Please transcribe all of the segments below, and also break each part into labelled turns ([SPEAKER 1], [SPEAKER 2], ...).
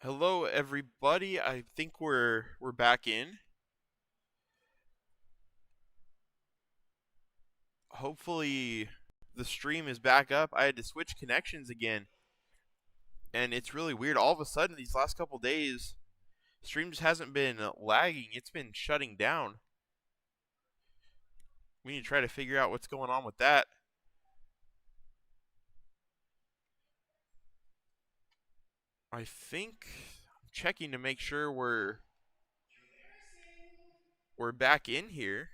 [SPEAKER 1] Hello everybody. I think we're back in. Hopefully the stream is back up. I had to switch connections again and it's really weird. All of a sudden these last couple days stream just hasn't been lagging. It's been shutting down. We need to try to figure out what's going on with that. I think I'm checking to make sure we're back in here.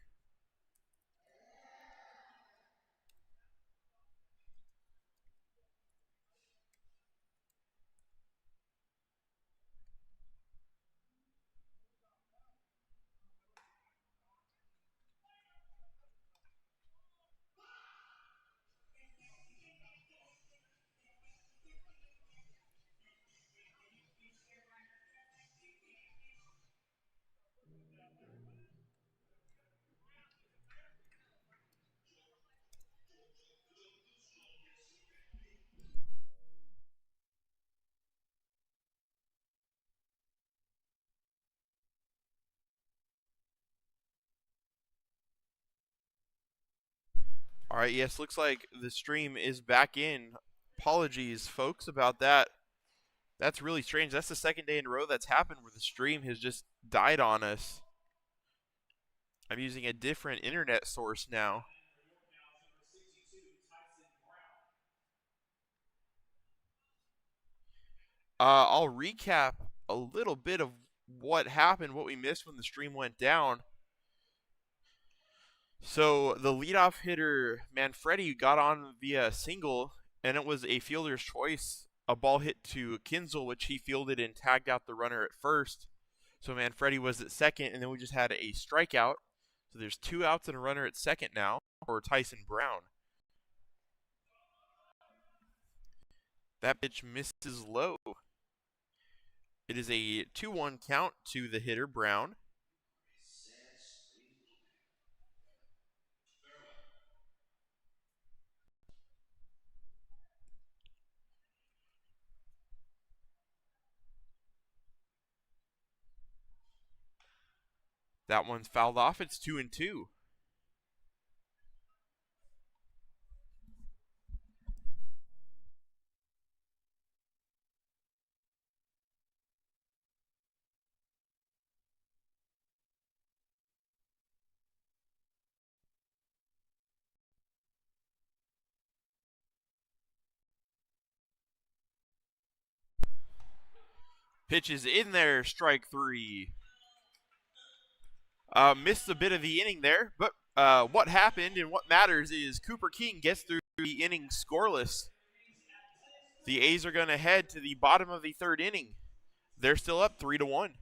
[SPEAKER 1] All right, yes, looks like the stream is back in. Apologies folks about that. That's really strange. That's the second day in a row that's happened where the stream has just died on us. I'm using a different internet source now. I'll recap a little bit of what happened, what we missed when the stream went down. So the leadoff hitter Manfredi got on via single, and it was a fielder's choice. A ball hit to Kinzel, which he fielded and tagged out the runner at first. So Manfredi was at second, and then we just had a strikeout. So there's two outs and a runner at second now for Tyson Brown. That pitch misses low. It is a 2-1 count to the hitter, Brown. That one's fouled off. It's 2-2. Pitch is in there, strike three. Missed a bit of the inning there, but what happened and what matters is Cooper King gets through the inning scoreless. The A's are going to head to the bottom of the third inning. They're still up 3-1.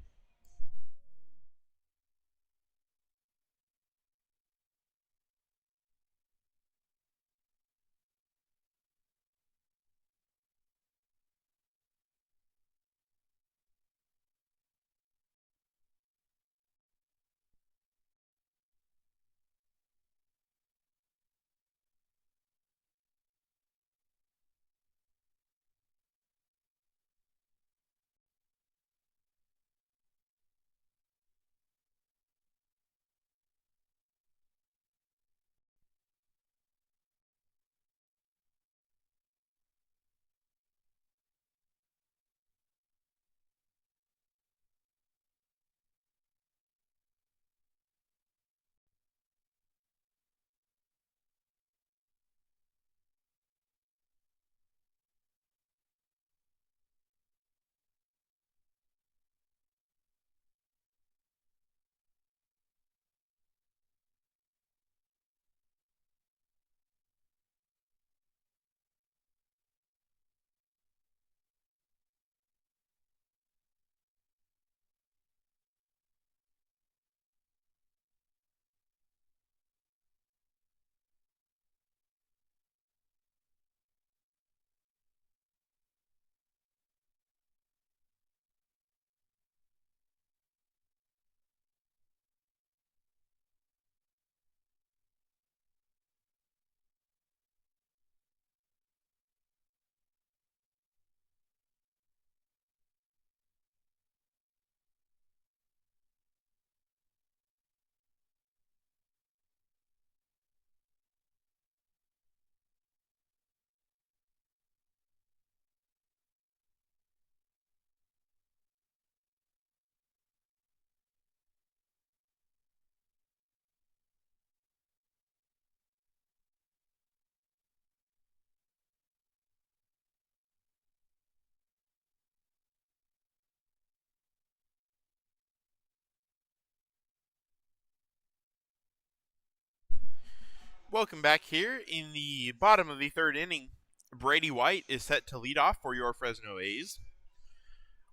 [SPEAKER 1] Welcome back here in the bottom of the third inning. Brady White is set to lead off for your Fresno A's.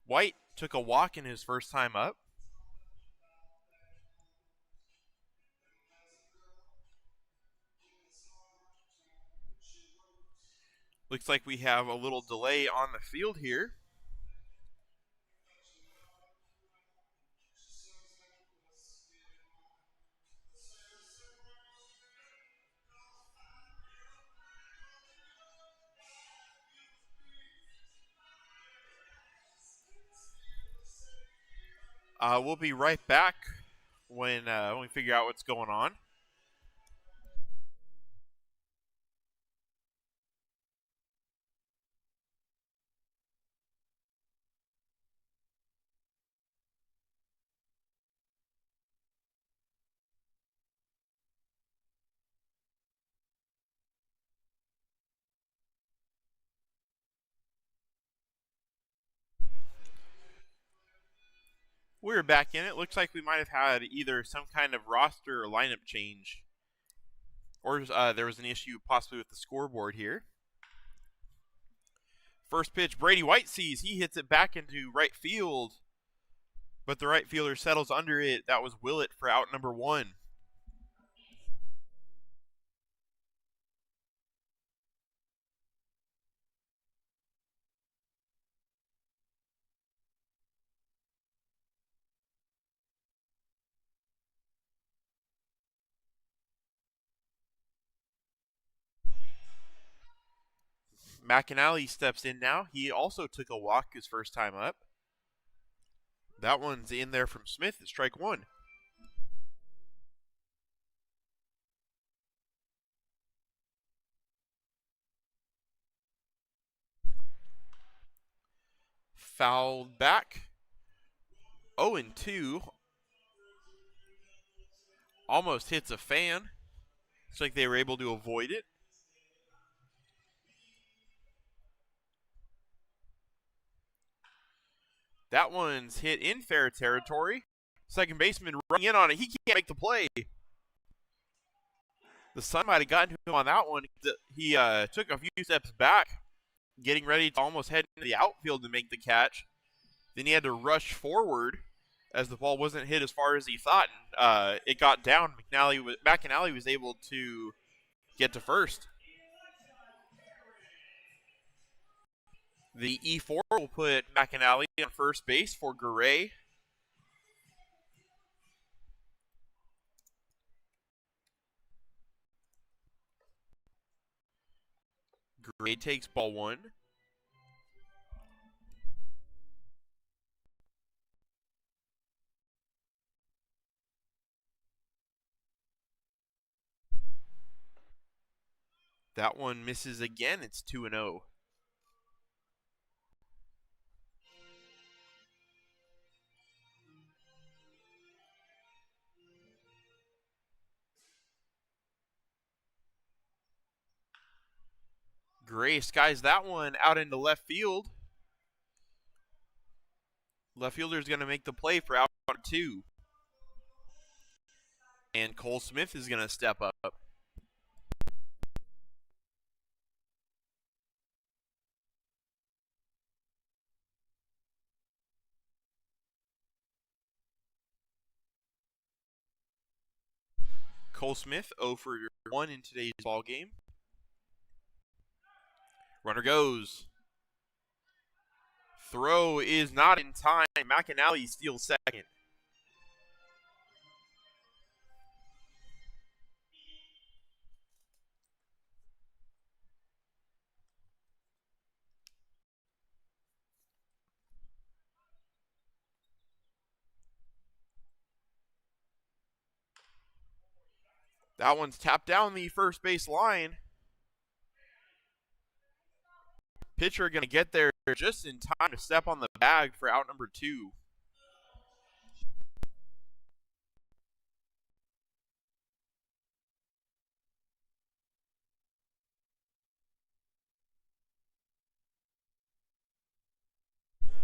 [SPEAKER 1] White took a walk in his first time up. Looks like we have a little delay on the field here. We'll be right back when we figure out what's going on. We're back in it. Looks like we might have had either some kind of roster or lineup change, or there was an issue possibly with the scoreboard here. First pitch, Brady White sees. He hits it back into right field, but the right fielder settles under it. That was Willett for out number 1. McAnally steps in now. He also took a walk his first time up. That one's in there from Smith. It's strike 1. Fouled back. 0-2. Almost hits a fan. Looks like they were able to avoid it. That one's hit in fair territory. Second baseman running in on it. He can't make the play. The sun might have gotten to him on that one. He took a few steps back, getting ready to almost head into the outfield to make the catch. Then he had to rush forward as the ball wasn't hit as far as he thought. It got down. McAnally was able to get to first. The E4 will put McAnally on first base for Garay. Garay takes ball 1. That one misses again. It's 2-0. Gray skies that one out into left field. Left fielder is going to make the play for out 2. And Cole Smith is going to step up. Cole Smith 0 for 1 in today's ball game. Runner goes. Throw is not in time. McAnally steals second. That one's tapped down the first base line. Pitcher going to get there just in time to step on the bag for out number 2.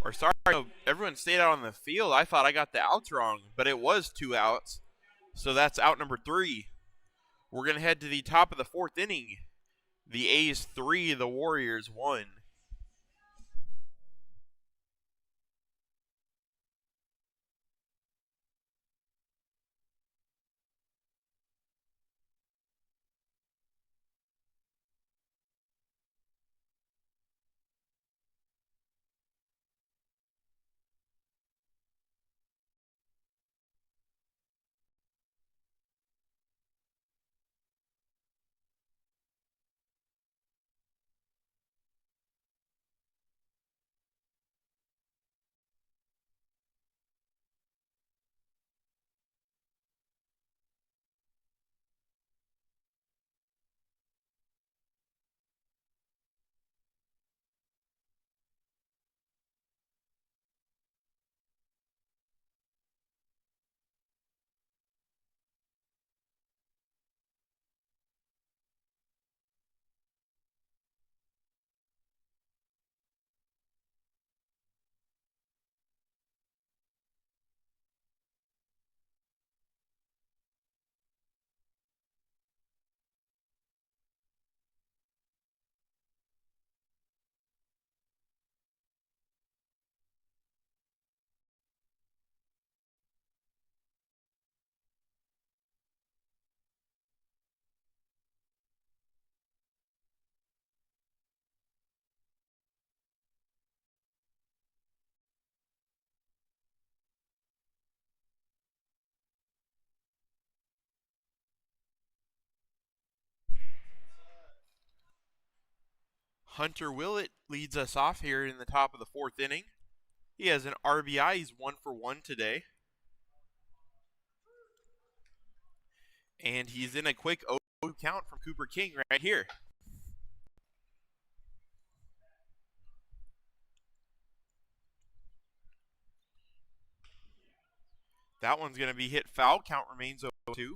[SPEAKER 1] Or sorry, everyone stayed out on the field. I thought I got the outs wrong, but it was 2 outs. So that's out number 3. We're going to head to the top of the fourth inning. The A's 3, the Warriors 1. Hunter Willett leads us off here in the top of the fourth inning. He has an RBI. He's 1 for 1 today. And he's in a quick 0 count from Cooper King right here. That one's going to be hit foul. Count remains 0-2.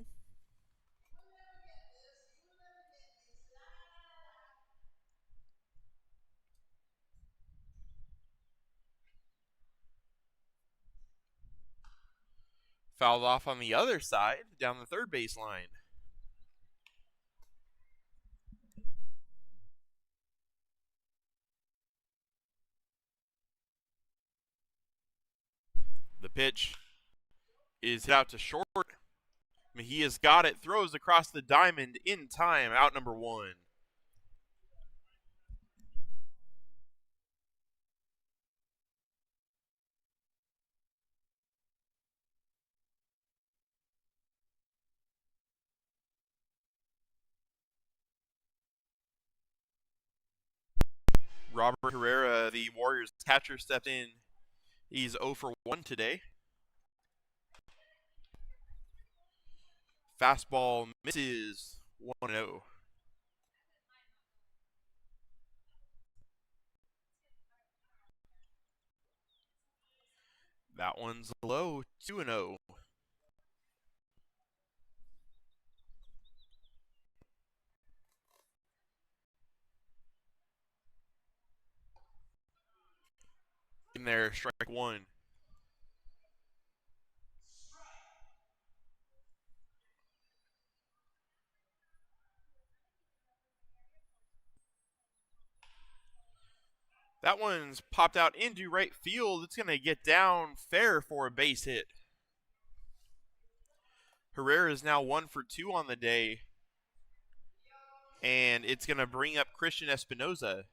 [SPEAKER 1] Fouled off on the other side, down the third base line. The pitch is hit out to short. Mejia's got it, throws across the diamond in time, out number 1. Robert Herrera, the Warriors catcher, stepped in. He's 0 for 1 today. Fastball misses 1-0. That one's low, 2-0. In there, strike 1. That one's popped out into right field. It's going to get down fair for a base hit. Herrera is now 1 for 2 on the day. And it's going to bring up Christian Espinoza.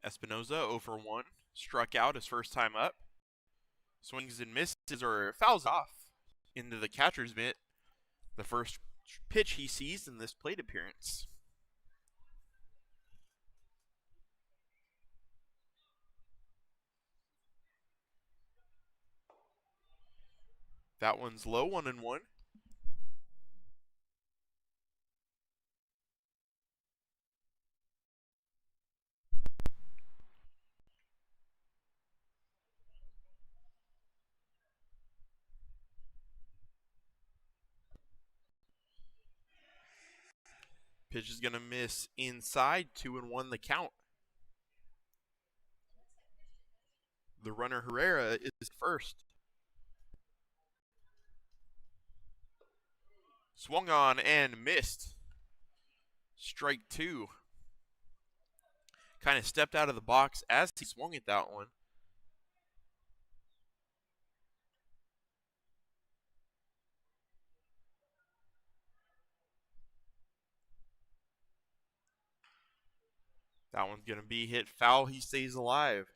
[SPEAKER 1] Espinoza 0 for 1. Struck out his first time up. Swings and misses or fouls off into the catcher's mitt. The first pitch he sees in this plate appearance. That one's low, 1-1. Pitch is going to miss inside. 2-1 the count. The runner Herrera is first. Swung on and missed. Strike 2. Kind of stepped out of the box as he swung at that one. That one's going to be hit foul. He stays alive.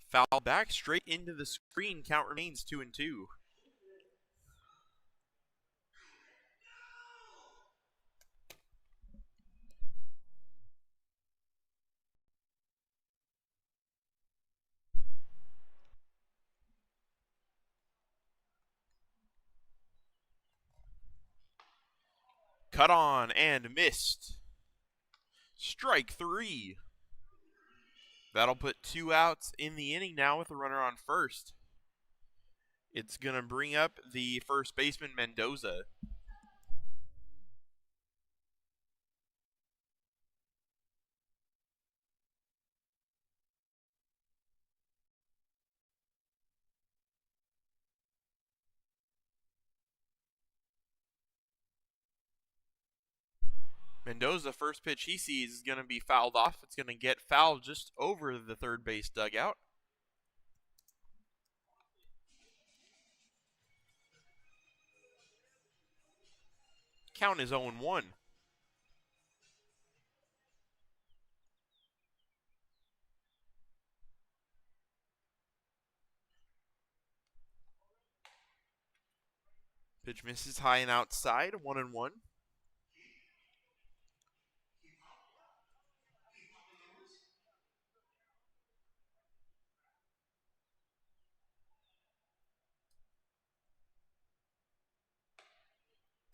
[SPEAKER 1] Foul back straight into the screen. Count remains 2-2. Cut on and missed. Strike 3. That'll put 2 outs in the inning now with a runner on first. It's going to bring up the first baseman, Mendoza. Mendoza, first pitch he sees is going to be fouled off. It's going to get fouled just over the third base dugout. Count is 0-1. Pitch misses high and outside, 1-1.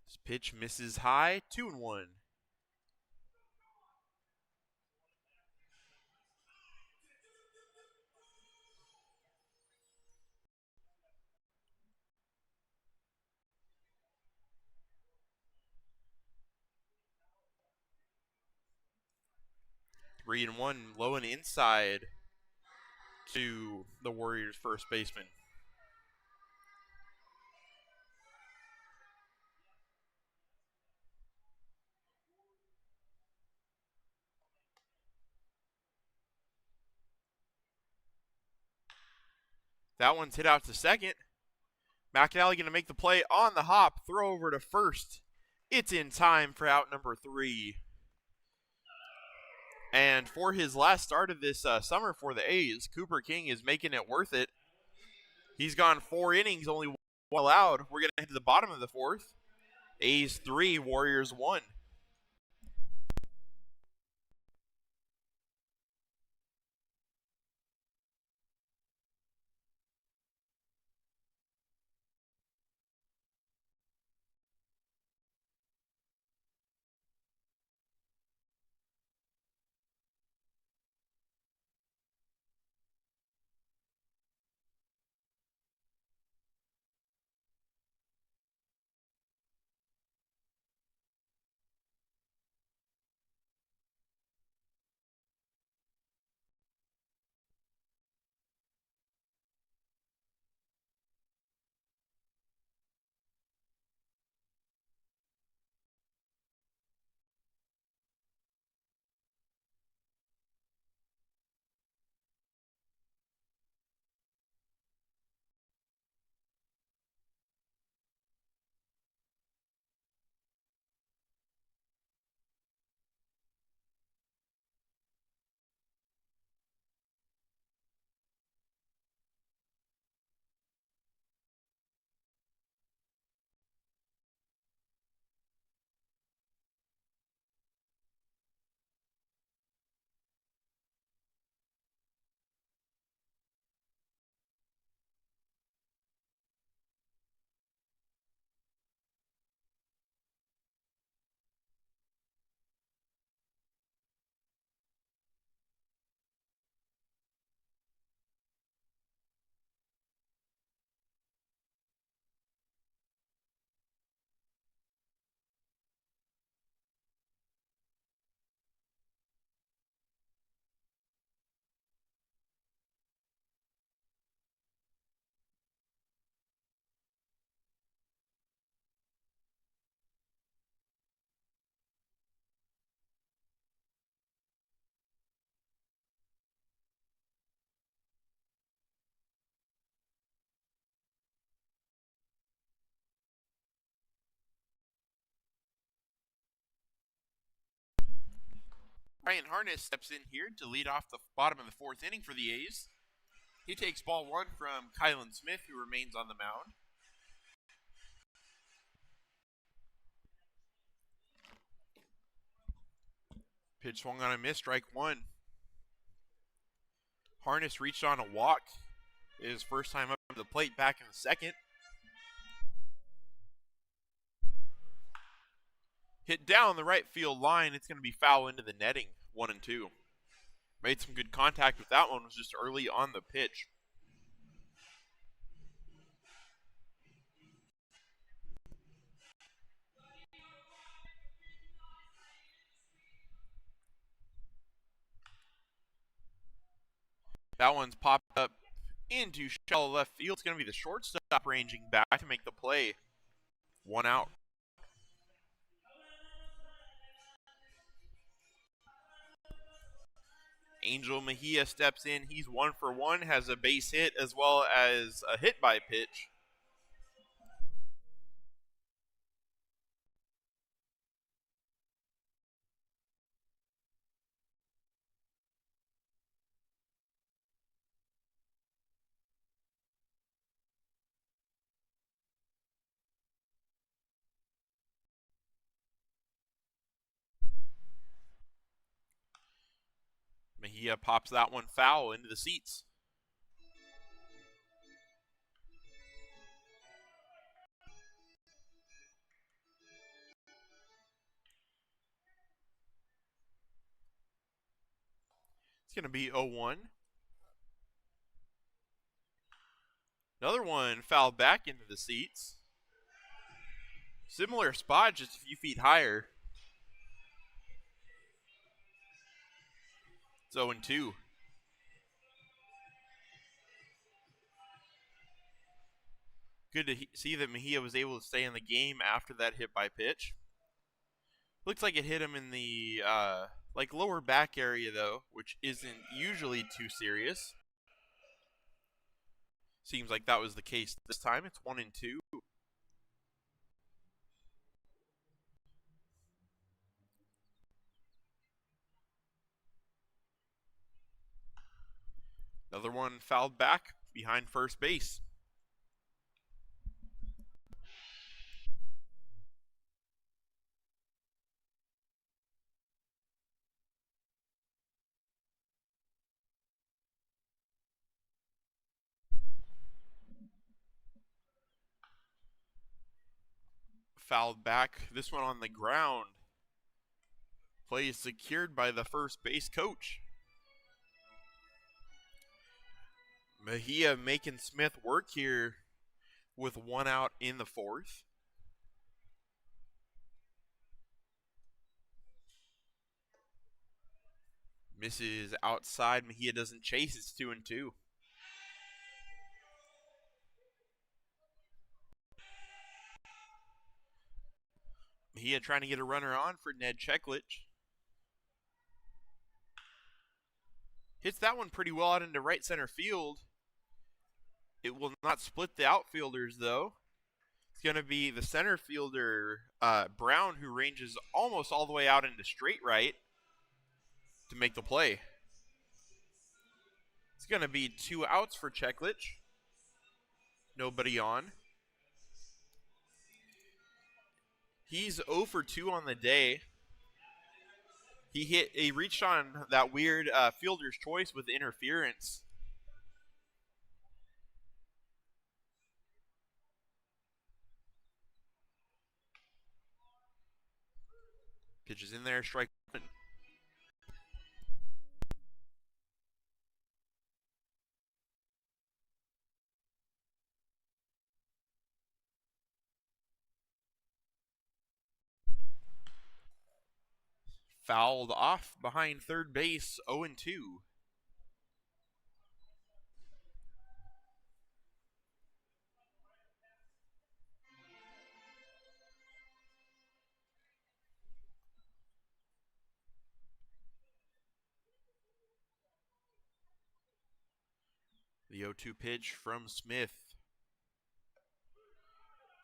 [SPEAKER 1] This pitch misses high, 2-1. Three and one, low and inside to the Warriors' first baseman. That one's hit out to second. McAnally going to make the play on the hop, throw over to first. It's in time for out number 3. And for his last start of this summer for the A's, Cooper King is making it worth it. He's gone 4 innings, only 1 allowed. We're going to head to the bottom of the 4th. A's 3, Warriors 1. Ryan Harness steps in here to lead off the bottom of the fourth inning for the A's. He takes ball one from Kylan Smith, who remains on the mound. Pitch swung on a miss, strike one. Harness reached on a walk. His first time up to the plate back in the second. Hit down the right field line. It's going to be foul into the netting, 1-2. Made some good contact with that one. Was just early on the pitch. That one's popped up into shallow left field. It's going to be the shortstop ranging back to make the play. 1 out. Angel Mejia steps in. He's 1 for 1, has a base hit as well as a hit by pitch. Mejia pops that one foul into the seats. It's going to be 0-1. Another one fouled back into the seats. Similar spot, just a few feet higher. It's 0-2. Good to see that Mejia was able to stay in the game after that hit by pitch. Looks like it hit him in the lower back area though, which isn't usually too serious. Seems like that was the case this time. It's 1-2. Another one fouled back behind first base. Fouled back. This one on the ground. Play is secured by the first base coach. Mejia making Smith work here with 1 out in the fourth. Misses outside. Mejia doesn't chase. It's 2-2. Mejia trying to get a runner on for Ned Cheklich. Hits that one pretty well out into right center field. It will not split the outfielders, though. It's going to be the center fielder, Brown, who ranges almost all the way out into straight right to make the play. It's going to be 2 outs for Cheklich. Nobody on. He's 0 for 2 on the day. He reached on that weird fielder's choice with interference. Pitches in there, strike one. Fouled off behind third base, 0-2. The 0-2 pitch from Smith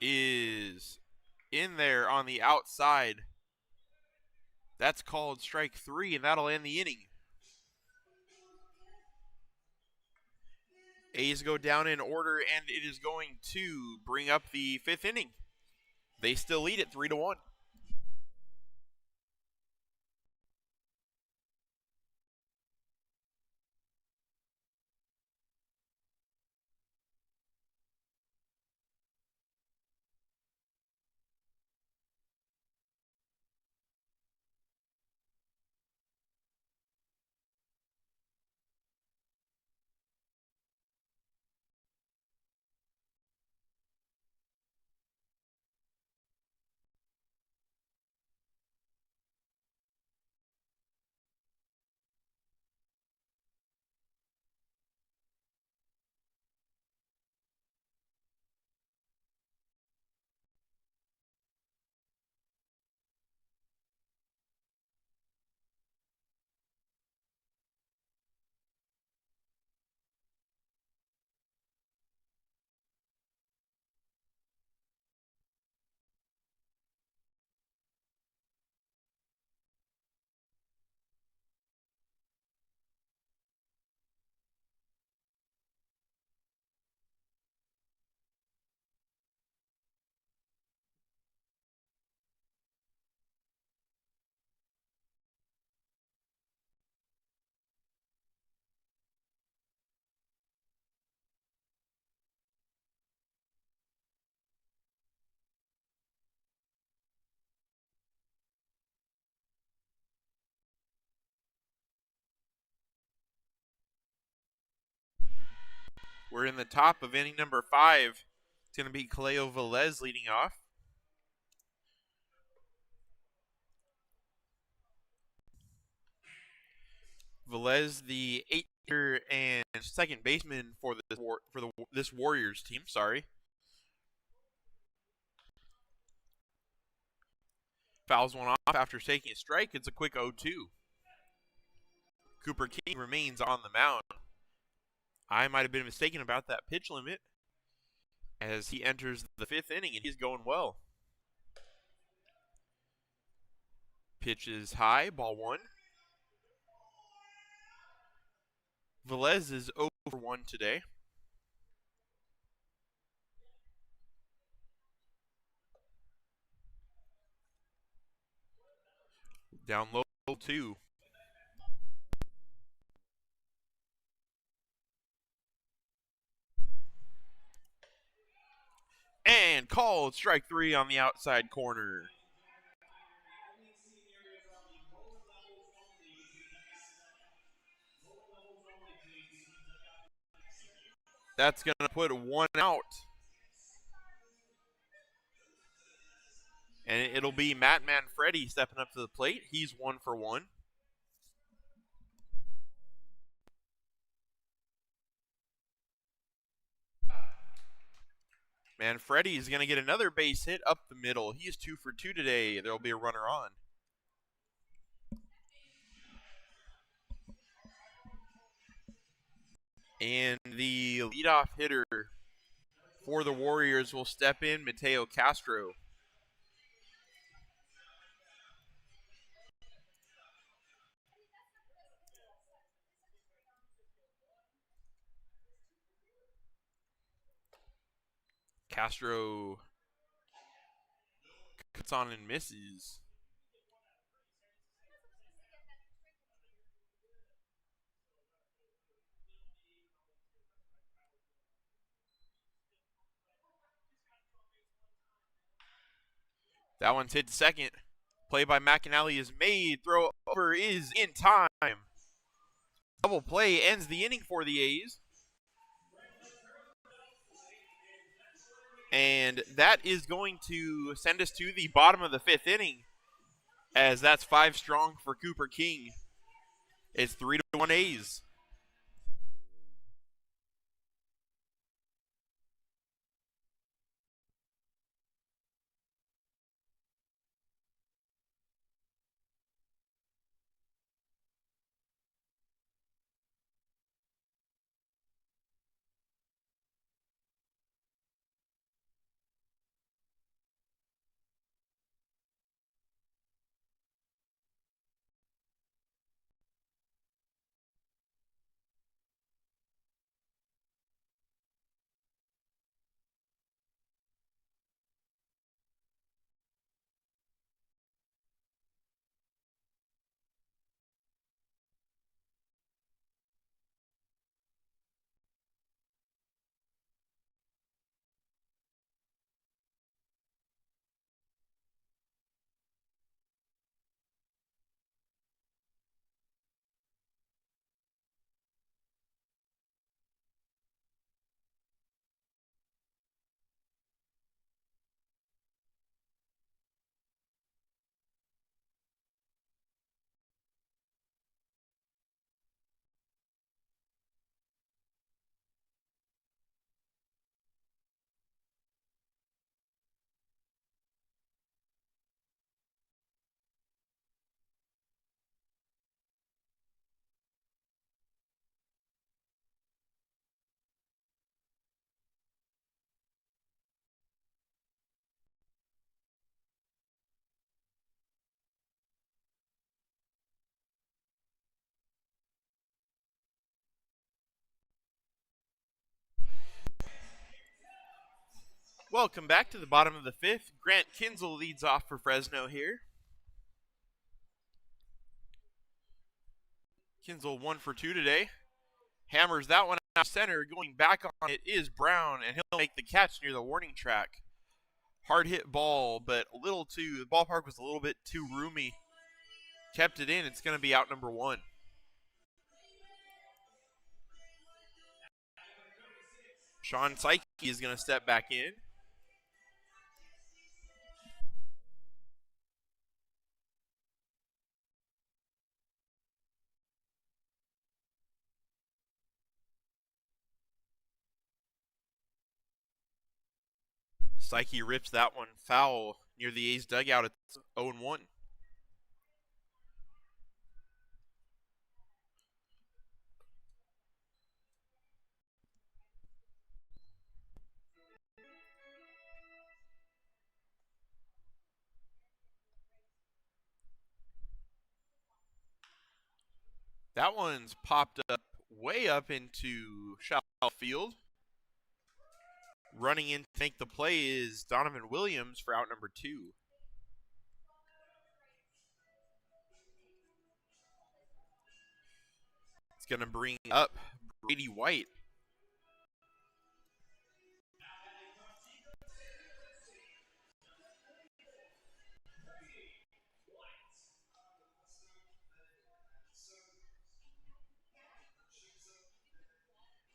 [SPEAKER 1] is in there on the outside. That's called strike 3, and that'll end the inning. A's go down in order, and it is going to bring up the 5th inning. They still lead it 3-1. We're in the top of inning number 5. It's going to be Kaleo Velez leading off. Velez, the 8-hitter and second baseman for this Warriors team. Sorry. Fouls one off after taking a strike. It's a quick 0-2. Cooper King remains on the mound. I might have been mistaken about that pitch limit as he enters the 5th inning, and he's going well. Pitch is high, ball 1. Velez is 0 for 1 today. Down low 2. And called strike 3 on the outside corner. That's going to put 1 out. And it'll be Matt Manfredi stepping up to the plate. He's 1 for 1. Manfredi is going to get another base hit up the middle. He's 2 for 2 today. There'll be a runner on. And the leadoff hitter for the Warriors will step in, Mateo Castro. Castro cuts on and misses. That one's hit to second. Play by McAnally is made. Throw over is in time. Double play ends the inning for the A's. And that is going to send us to the bottom of the 5th inning, as that's 5 strong for Cooper King. It's 3-1 A's. Welcome back to the bottom of the fifth. Grant Kinzel leads off for Fresno here. Kinzel 1 for 2 today. Hammers that one out center. Going back on it is Brown, and he'll make the catch near the warning track. Hard hit ball, but a little too, the ballpark was a little bit too roomy. Kept it in. It's going to be out number 1. Sean Psyche is going to step back in. Psyche rips that one foul near the A's dugout. It's 0-1. That one's popped up way up into shallow field. Running in to make the play is Donovan Williams for out number 2. It's going to bring up Brady White.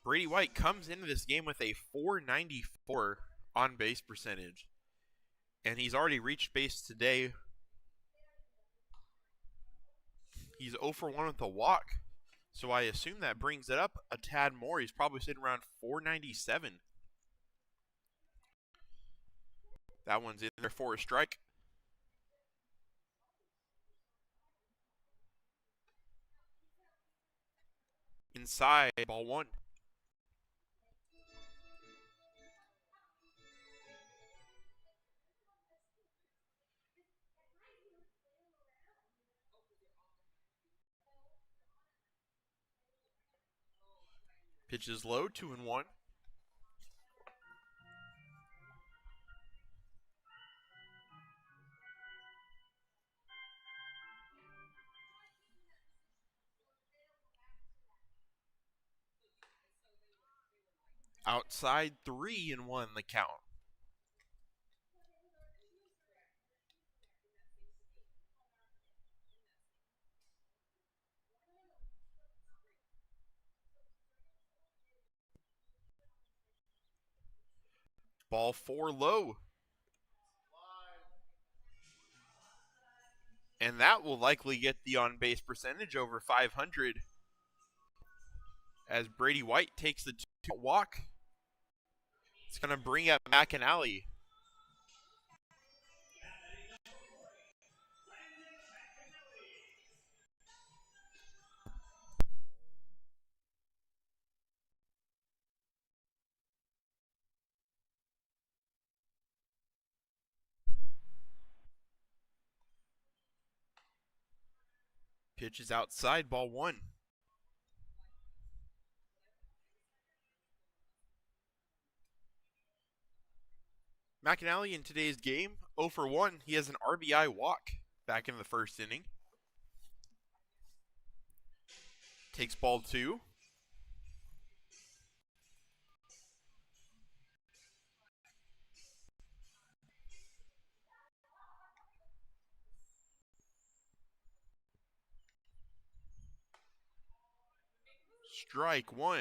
[SPEAKER 1] Brady White comes into this game with a .494 on base percentage. And he's already reached base today. He's 0 for 1 with a walk. So I assume that brings it up a tad more. He's probably sitting around .497. That one's in there for a strike. Inside, ball 1. Pitch is low, 2-1. Outside 3-1 the count. Ball 4 low. And that will likely get the on-base percentage over 500 as Brady White takes the 2 walk. It's going to bring up McAnally. Pitch is outside, ball 1. McAnally in today's game, 0 for 1. He has an RBI walk back in the first inning. Takes ball 2. Strike 1.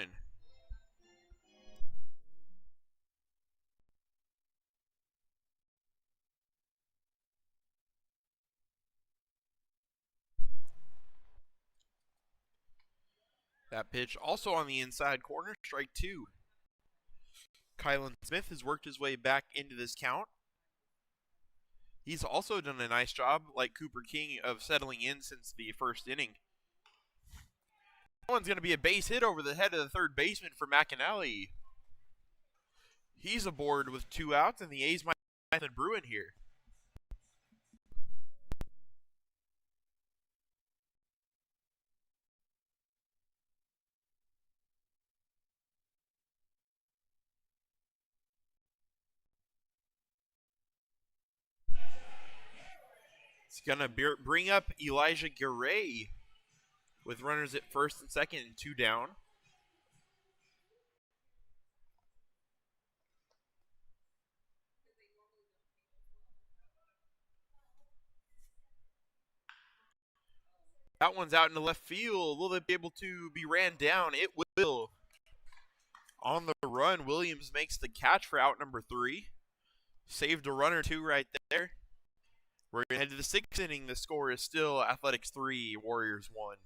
[SPEAKER 1] That pitch also on the inside corner, strike 2. Kylan Smith has worked his way back into this count. He's also done a nice job, like Cooper King, of settling in since the first inning. That one's going to be a base hit over the head of the third baseman for McAnally. He's aboard with 2 outs, and the A's might have Nathan Bruin here. It's going to bring up Elijah Garay with runners at first and second and 2 down. That one's out in the left field. Will it be able to be ran down? It will. On the run, Williams makes the catch for out number 3. Saved a run or 2 right there. We're going to head to the 6th inning. The score is still Athletics 3, Warriors 1.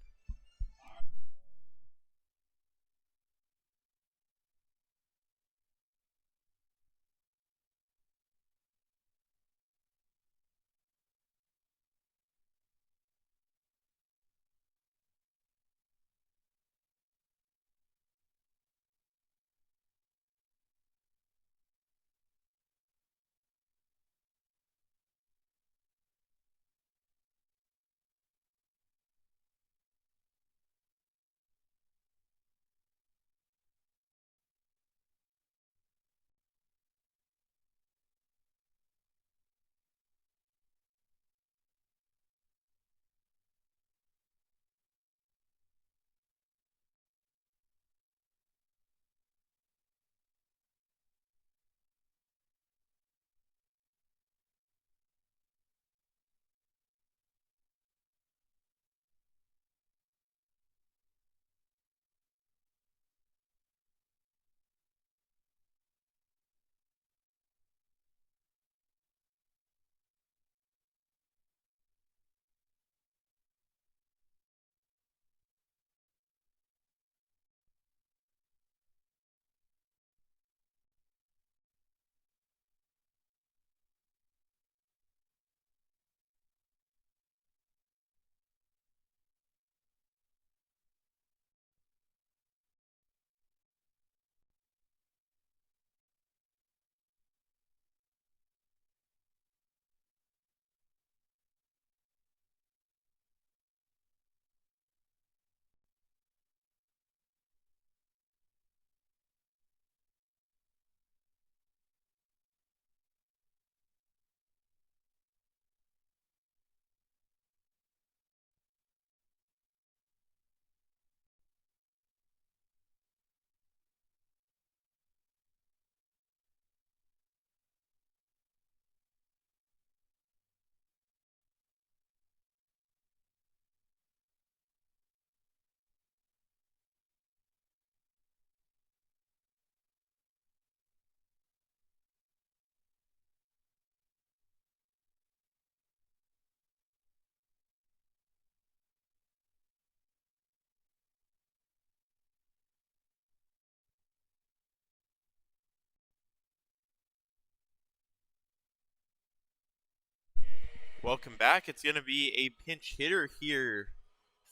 [SPEAKER 1] Welcome back. It's going to be a pinch hitter here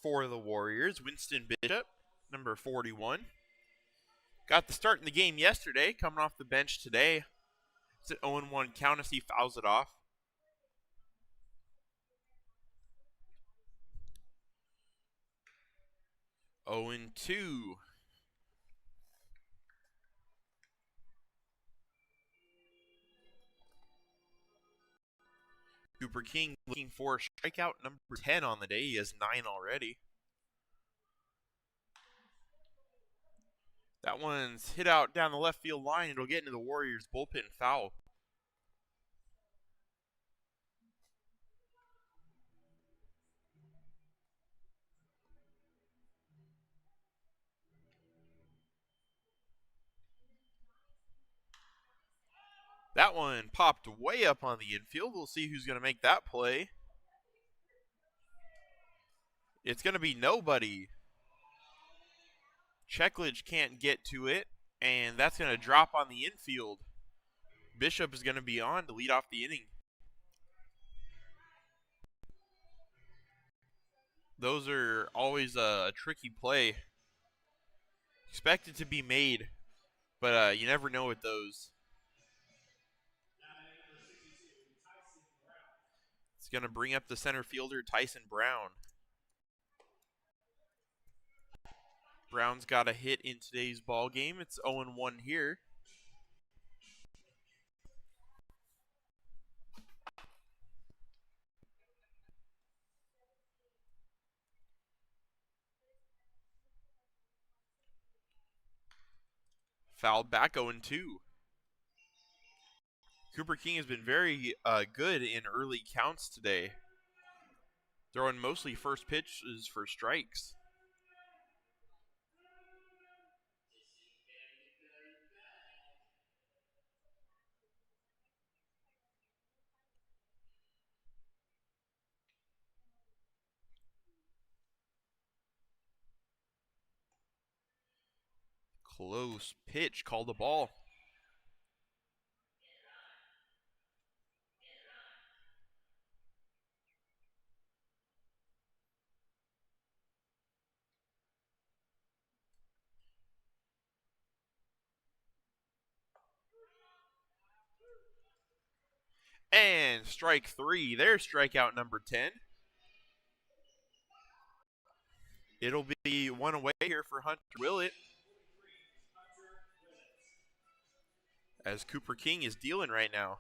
[SPEAKER 1] for the Warriors. Winston Bishop, number 41. Got the start in the game yesterday, coming off the bench today. It's an 0-1 count as he fouls it off. 0-2. Cooper King looking for strikeout number 10 on the day. He has 9 already. That one's hit out down the left field line. It'll get into the Warriors bullpen foul. That one popped way up on the infield. We'll see who's going to make that play. It's going to be nobody. Checkledge can't get to it, and that's going to drop on the infield. Bishop is going to be on to lead off the inning. Those are always a tricky play. Expected to be made, but you never know with those. It's going to bring up the center fielder, Tyson Brown. Brown's got a hit in today's ball game. It's 0-1 here. Foul back 0-2. Cooper King has been very good in early counts today, throwing mostly first pitches for strikes. Close pitch, called the ball. And strike 3. There's strikeout number 10. It'll be one away here for Hunter Willett, as Cooper King is dealing right now.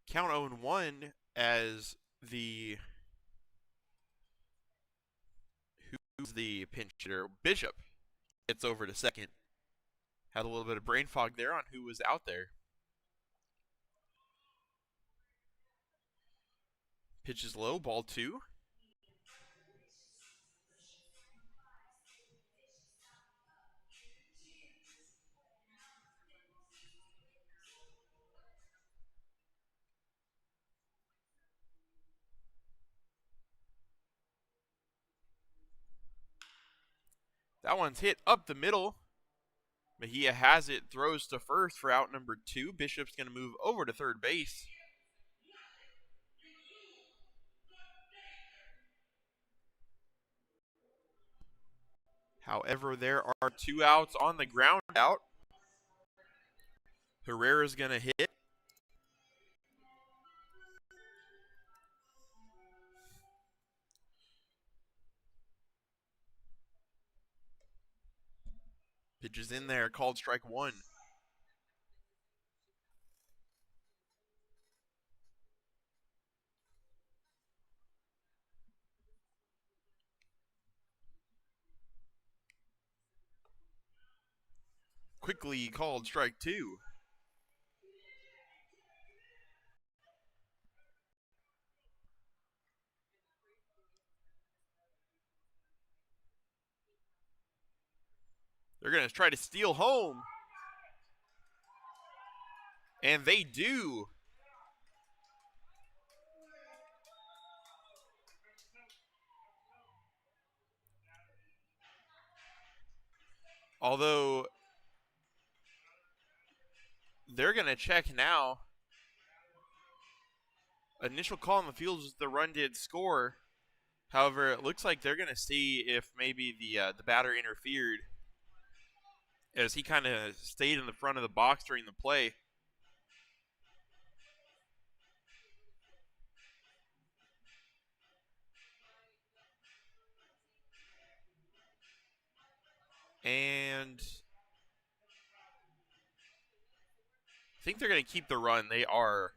[SPEAKER 1] Count 0-1 as who's the pinch hitter? Bishop gets over to second. Had a little bit of brain fog there on who was out there. Pitch is low, ball 2. That one's hit up the middle. Mejia has it, throws to first for out number 2. Bishop's going to move over to third base. However, there are 2 outs on the ground out. Herrera's going to hit. Pitch is in there, called strike 1. Quickly called strike 2. They're going to try to steal home. And they do. Although they're going to check now. Initial call on the field was the run did score. However, it looks like they're going to see if maybe the batter interfered, as he kind of stayed in the front of the box during the play. And I think they're going to keep the run. They are.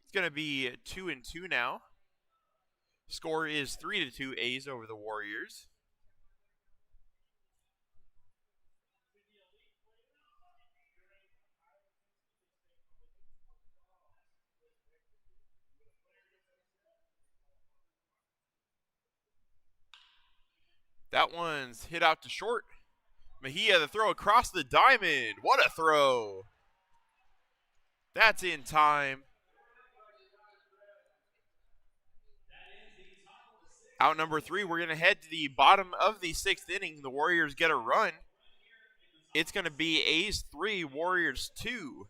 [SPEAKER 1] It's going to be 2-2 now. Score is 3-2 A's over the Warriors. That one's hit out to short. Mejia, the throw across the diamond. What a throw. That's in time. Out number 3, we're going to head to the bottom of the 6th inning. The Warriors get a run. It's going to be A's 3, Warriors 2.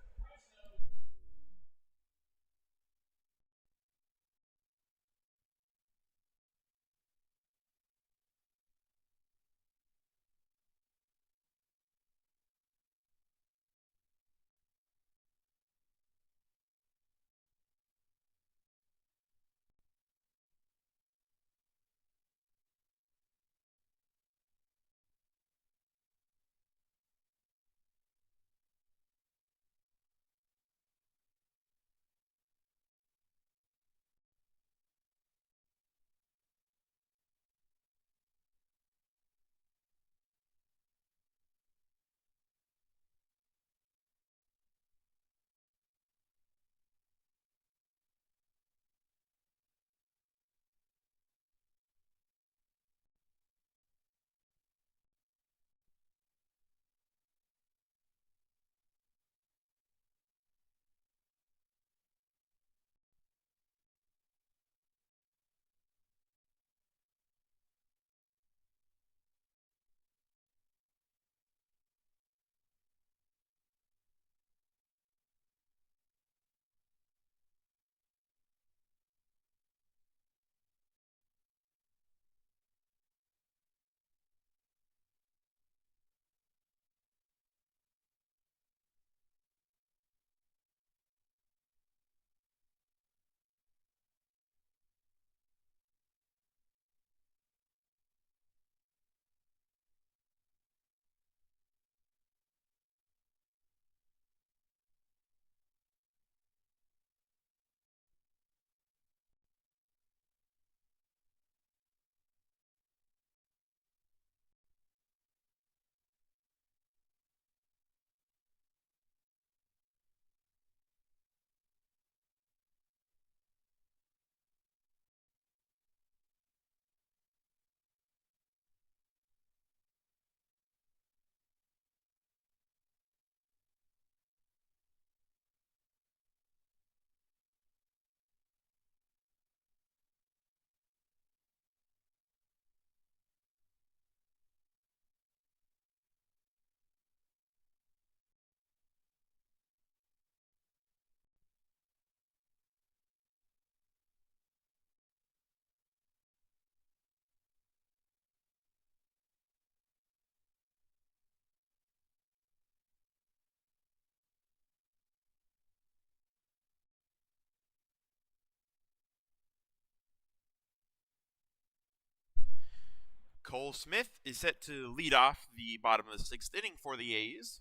[SPEAKER 1] Cole Smith is set to lead off the bottom of the 6th inning for the A's.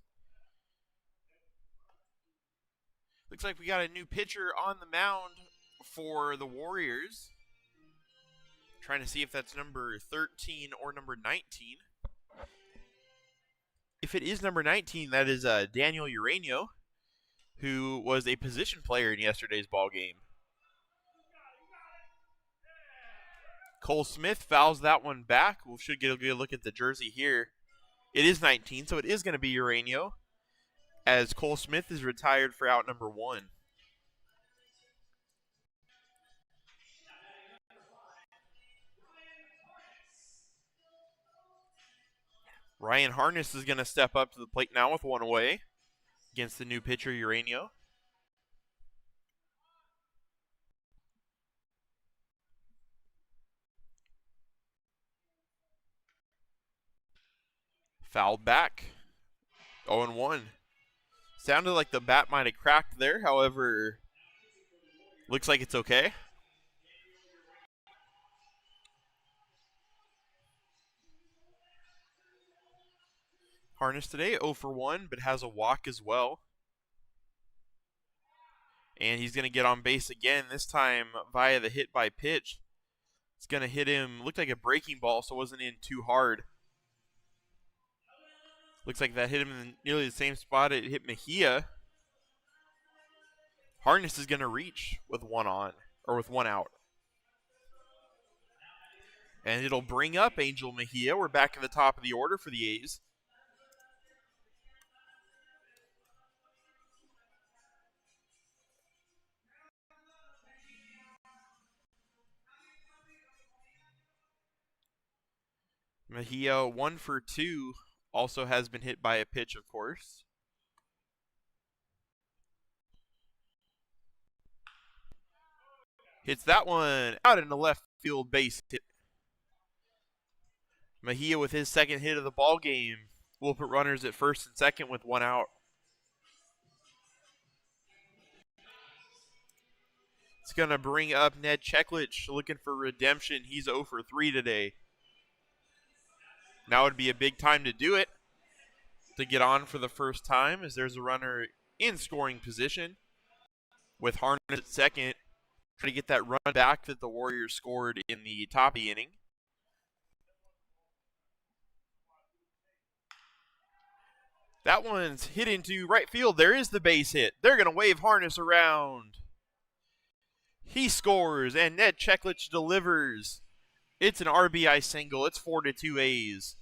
[SPEAKER 1] Looks like we got a new pitcher on the mound for the Warriors. Trying to see if that's number 13 or number 19. If it is number 19, that is Daniel Urano, who was a position player in yesterday's ball game. Cole Smith fouls that one back. We should get a good look at the jersey here. It is 19, so it is going to be Urano, as Cole Smith is retired for out number 1. Ryan Harness is going to step up to the plate now with one away against the new pitcher, Urano. Fouled back. 0-1. Sounded like the bat might have cracked there. However, looks like it's okay. Harness today 0 for 1, but has a walk as well. And he's going to get on base again, this time via the hit by pitch. It's going to hit him, looked like a breaking ball, so it wasn't in too hard. Looks like that hit him in nearly the same spot it hit Mejia. Harness is going to reach with one on, or with one out. And it'll bring up Angel Mejia. We're back at the top of the order for the A's. Mejia 1 for 2. Also has been hit by a pitch, of course. Hits that one out in the left field base hit. Mejia with his second hit of the ball game will put runners at first and second with one out. It's going to bring up Ned Cheklich looking for redemption. He's 0 for 3 today. Now would be a big time to do it, to get on for the first time, as there's a runner in scoring position with Harness at second, trying to get that run back that the Warriors scored in the top of the inning. That one's hit into right field. There is the base hit. They're going to wave Harness around. He scores, and Ned Cheklich delivers. It's an RBI single. It's 4-2 A's.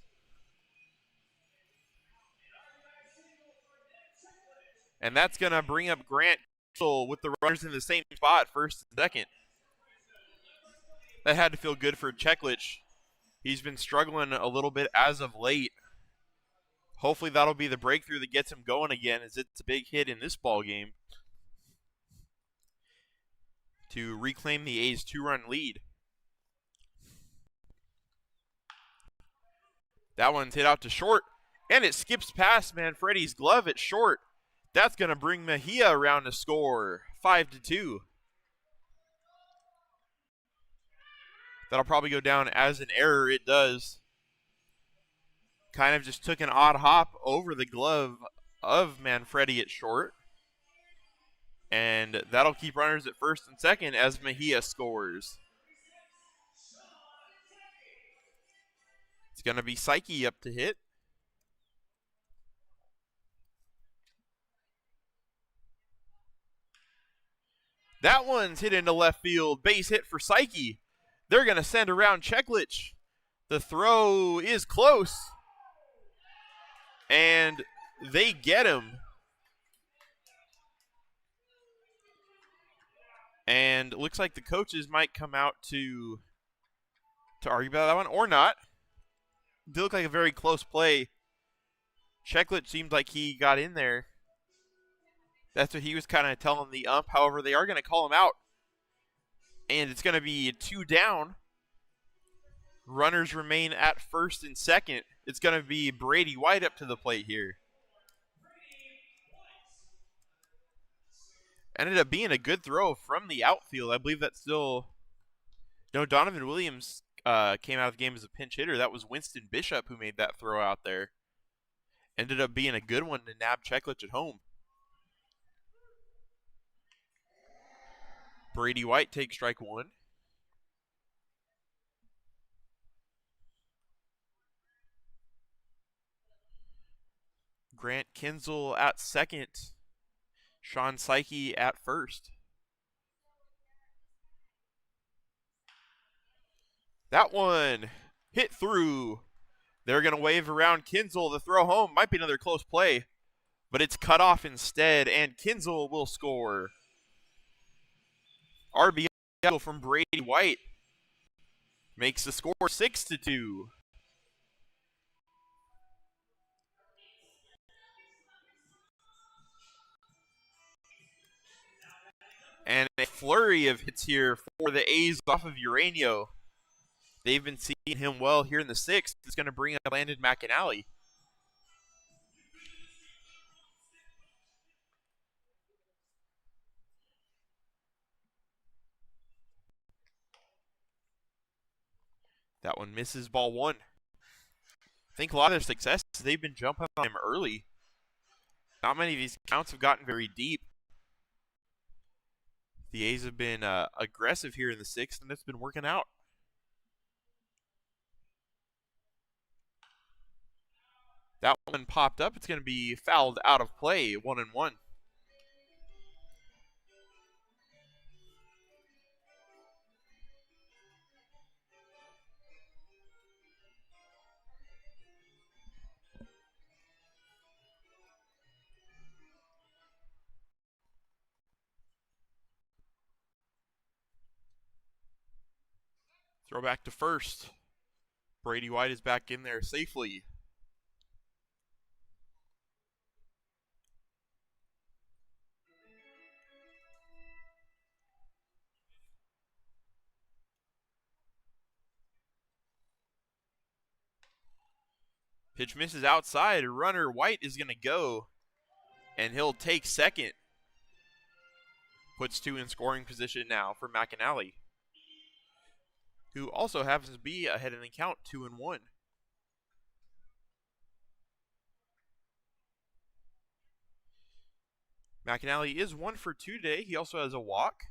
[SPEAKER 1] And that's going to bring up Grant with the runners in the same spot, first and second. That had to feel good for Cheklich. He's been struggling a little bit as of late. Hopefully that'll be the breakthrough that gets him going again, as it's a big hit in this ball game to reclaim the A's 2-run lead. That one's hit out to short, and it skips past Manfredi's glove at short. That's going to bring Mejia around to score, 5-2. That'll probably go down as an error. It does. Kind of just took an odd hop over the glove of Manfredi at short. And that'll keep runners at first and second as Mejia scores. It's going to be Psyche up to hit. That one's hit into left field. Base hit for Psyche. They're going to send around Cheklich. The throw is close. And they get him. And it looks like the coaches might come out to argue about that one, or not. It looked like a very close play. Cheklich seemed like he got in there. That's what he was kind of telling the ump. However, they are going to call him out. And it's going to be 2 down. Runners remain at first and second. It's going to be Brady White up to the plate here. Ended up being a good throw from the outfield. I believe that's still... No, Donovan Williams came out of the game as a pinch hitter. That was Winston Bishop who made that throw out there. Ended up being a good one to nab Cheklich at home. Brady White takes strike one. Grant Kinzel at second. Sean Psyche at first. That one hit through. They're going to wave around Kinzel. The throw home might be another close play, but it's cut off instead, and Kinzel will score. RBI from Brady White makes the score 6-2. And a flurry of hits here for the A's off of Urano. They've been seeing him well here in the sixth. It's going to bring up Landon McAnally. That one misses, ball one. I think a lot of their success, they've been jumping on him early. Not many of these counts have gotten very deep. The A's have been aggressive here in the sixth, and it's been working out. That one popped up. It's going to be fouled out of play, 1-1. Throw back to first. Brady White is back in there safely. Pitch misses outside. Runner White is going to go, and he'll take second. Puts two in scoring position now for McAnally, who also happens to be ahead in the count, 2-1. McAnally is 1 for 2 today. He also has a walk.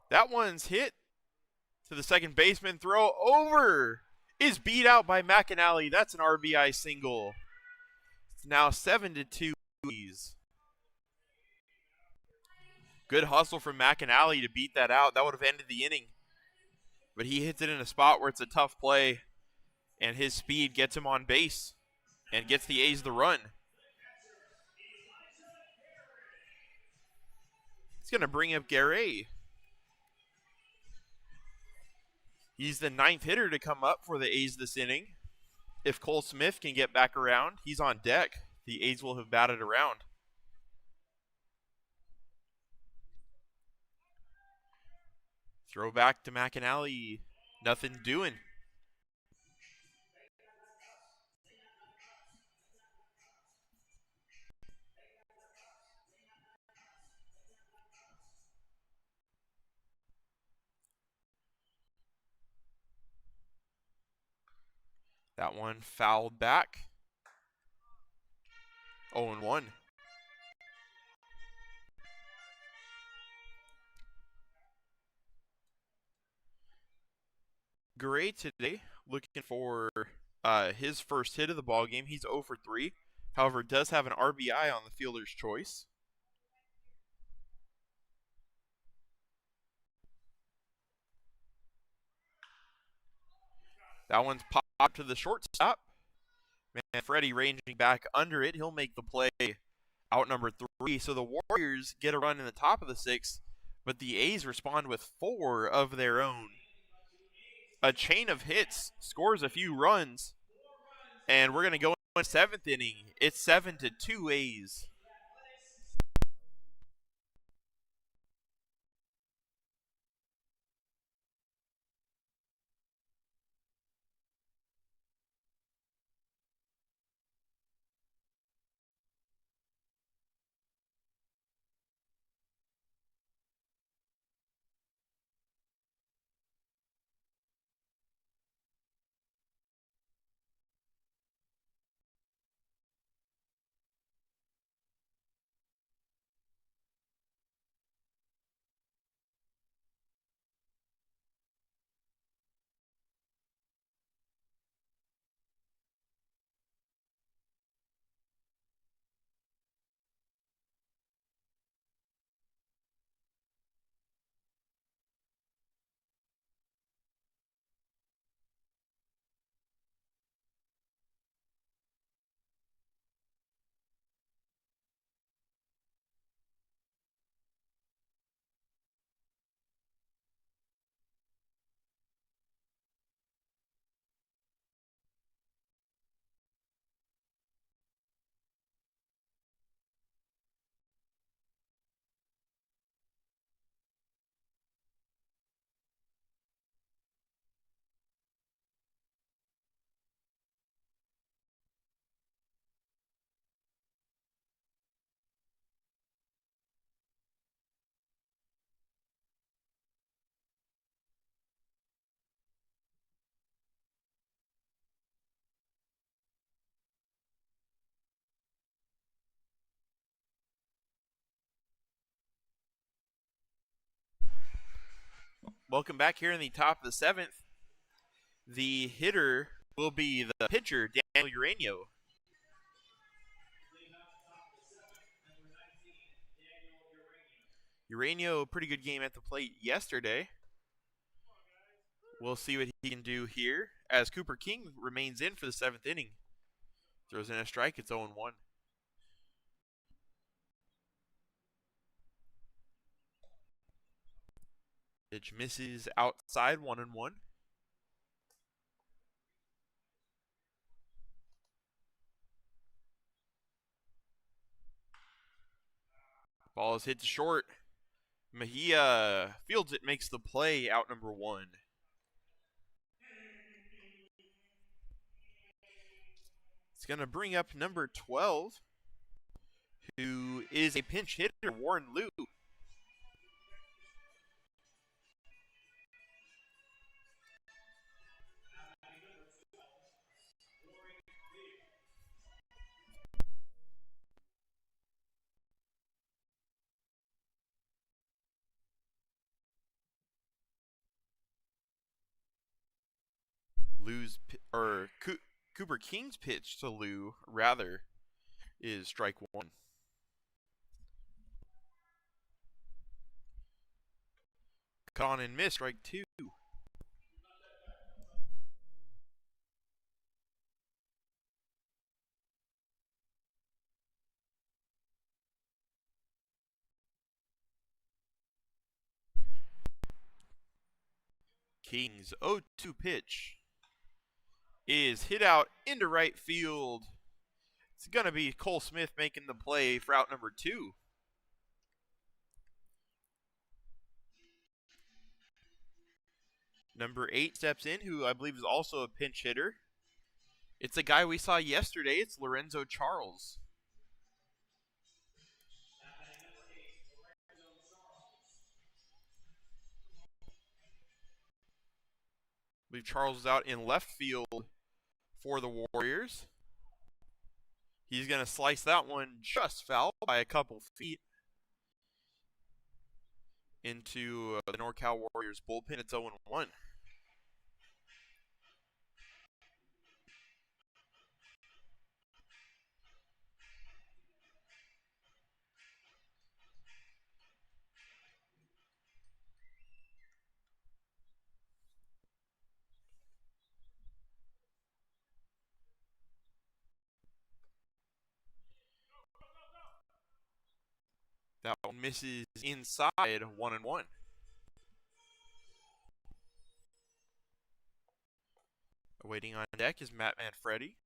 [SPEAKER 1] That one's hit to the second baseman. Throw over is beat out by McAnally. That's an RBI single. It's now 7-2. Good hustle from McAnally to beat that out. That would have ended the inning. But he hits it in a spot where it's a tough play, and his speed gets him on base and gets the A's the run. It's going to bring up Garay. He's the 9th hitter to come up for the A's this inning. If Cole Smith can get back around, he's on deck. The A's will have batted around. Throw back to McAnally. Nothing doing. That one fouled back. 0-1. Gray today looking for his first hit of the ball game. He's 0 for 3. However, does have an RBI on the fielder's choice. That one's popped to the shortstop. Manfredi ranging back under it. He'll make the play out number 3. So the Warriors get a run in the top of the 6th, but the A's respond with 4 of their own. A chain of hits scores a few runs, and we're going to go in 7th inning. It's 7-2 A's. Welcome back here in the top of the seventh. The hitter will be the pitcher, Daniel Urano. Urano, pretty good game at the plate yesterday. We'll see what he can do here as Cooper King remains in for the seventh inning. Throws in a strike, it's 0-1. Pitch misses outside, 1-1. Ball is hit to short. Mejia fields it, makes the play, out number 1. It's going to bring up number 12, who is a pinch hitter, Warren Liu. Cooper King's pitch to Liu, rather, is strike 1. Cut on and miss, strike 2. King's 0-2 pitch is hit out into right field. It's going to be Cole Smith making the play for out number 2. Number 8 steps in, who I believe is also a pinch hitter. It's a guy we saw yesterday. It's Lorenzo Charles. I believe Charles is out in left field for the Warriors. He's going to slice that one just foul by a couple feet into the NorCal Warriors bullpen. It's 0-1. That one misses inside, 1-1. Waiting on deck is Matt Manfredi.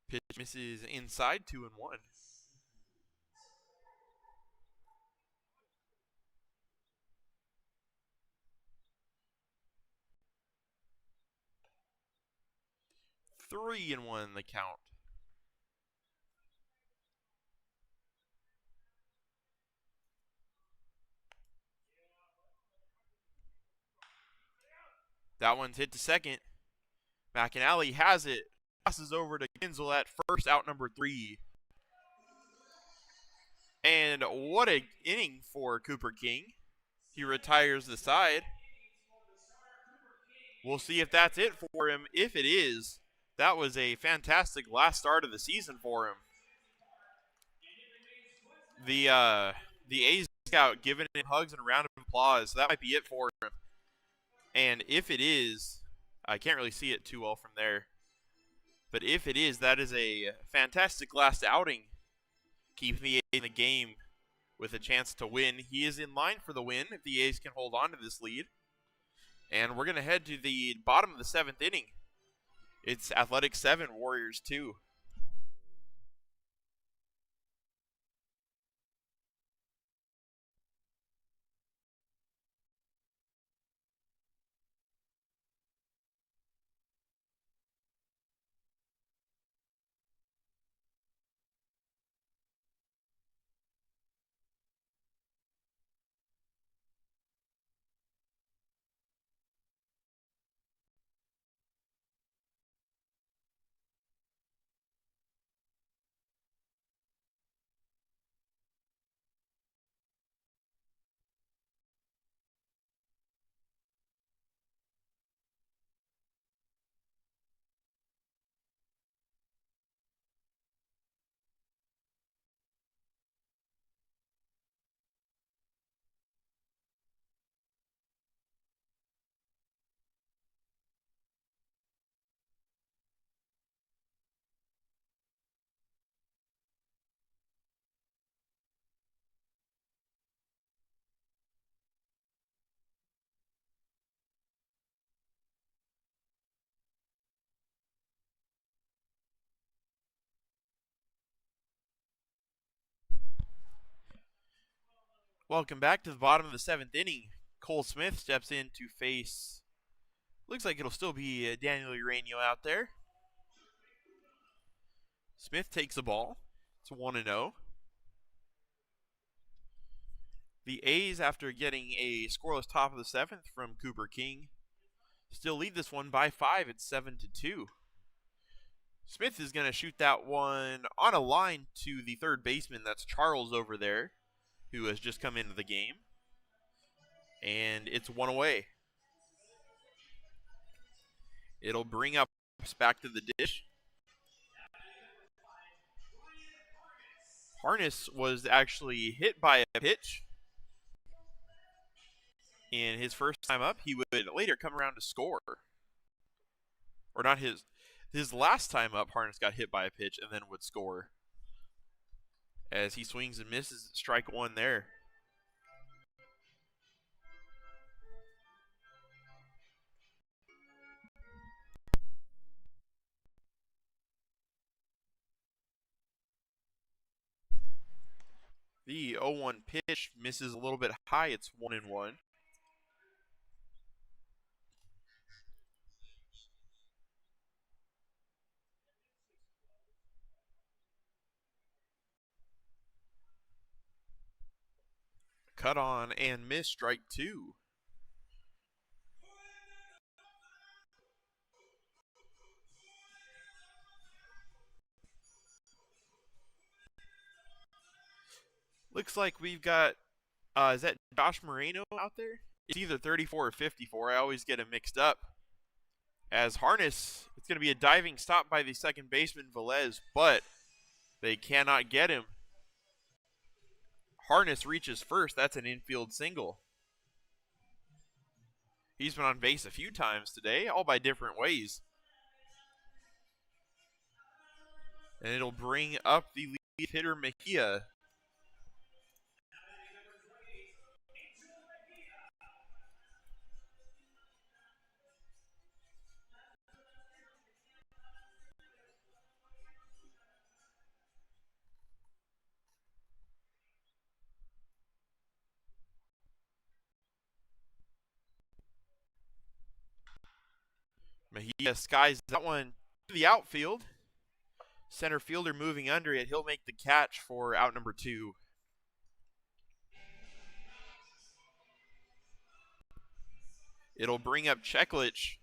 [SPEAKER 1] Pitch misses inside, 2-1. Three and 1 the count. That one's hit to second. McAnally has it. Passes over to Kinzel at first, out number 3. And what an inning for Cooper King. He retires the side. We'll see if that's it for him. If it is, that was a fantastic last start of the season for him. The A's scout giving him hugs and a round of applause. That might be it for him. And if it is, I can't really see it too well from there. But if it is, that is a fantastic last outing. Keeping the A's in the game with a chance to win. He is in line for the win if the A's can hold on to this lead. And we're going to head to the bottom of the 7th inning. It's Athletics 7, Warriors 2. Welcome back to the bottom of the 7th inning. Cole Smith steps in to face, looks like it'll still be Daniel Urano out there. Smith takes the ball. It's 1-0. The A's, after getting a scoreless top of the 7th from Cooper King, still lead this one by 5. It's 7-2. Smith is going to shoot that one on a line to the third baseman. That's Charles over there, who has just come into the game. And it's one away. It'll bring up back to the dish. Harness was actually hit by a pitch in his first time up. He would later come around to score. Or not his last time up, Harness got hit by a pitch and then would score. As he swings and misses, strike one there. The 0-1 pitch misses a little bit high. It's 1-1. Cut on and miss, strike two. Looks like we've got, is that Josh Moreno out there? It's either 34 or 54. I always get him mixed up. As Harness, it's going to be a diving stop by the second baseman, Velez, but they cannot get him. Harness reaches first. That's an infield single. He's been on base a few times today, all by different ways. And it'll bring up the lead hitter, Mejia. Mejia skies that one to the outfield. Center fielder moving under it. He'll make the catch for out number 2. It'll bring up Cheklich,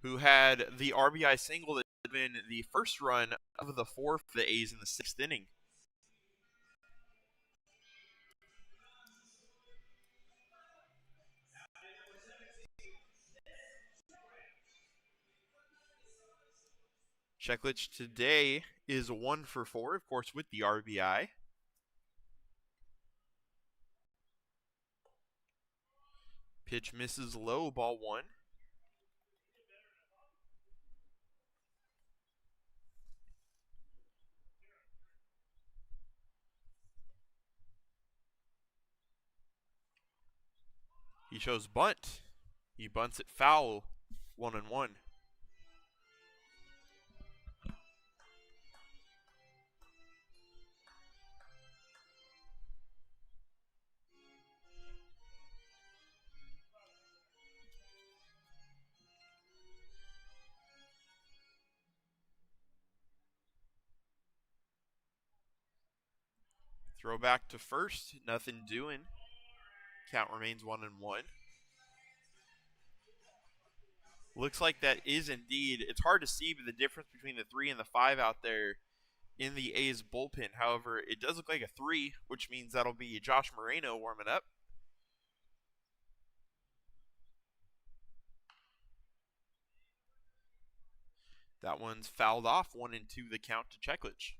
[SPEAKER 1] who had the RBI single that had been the first run of the 4th for the A's in the 6th inning. Cheklich today is 1 for 4, of course, with the RBI. Pitch misses low, ball 1. He shows bunt. He bunts it foul, 1-1. Throw back to first, nothing doing. Count remains 1-1. Looks like that is indeed, it's hard to see the difference between the 3 and the 5 out there in the A's bullpen. However, it does look like a 3, which means that'll be Josh Moreno warming up. That one's fouled off, 1-2 the count to Cheklich.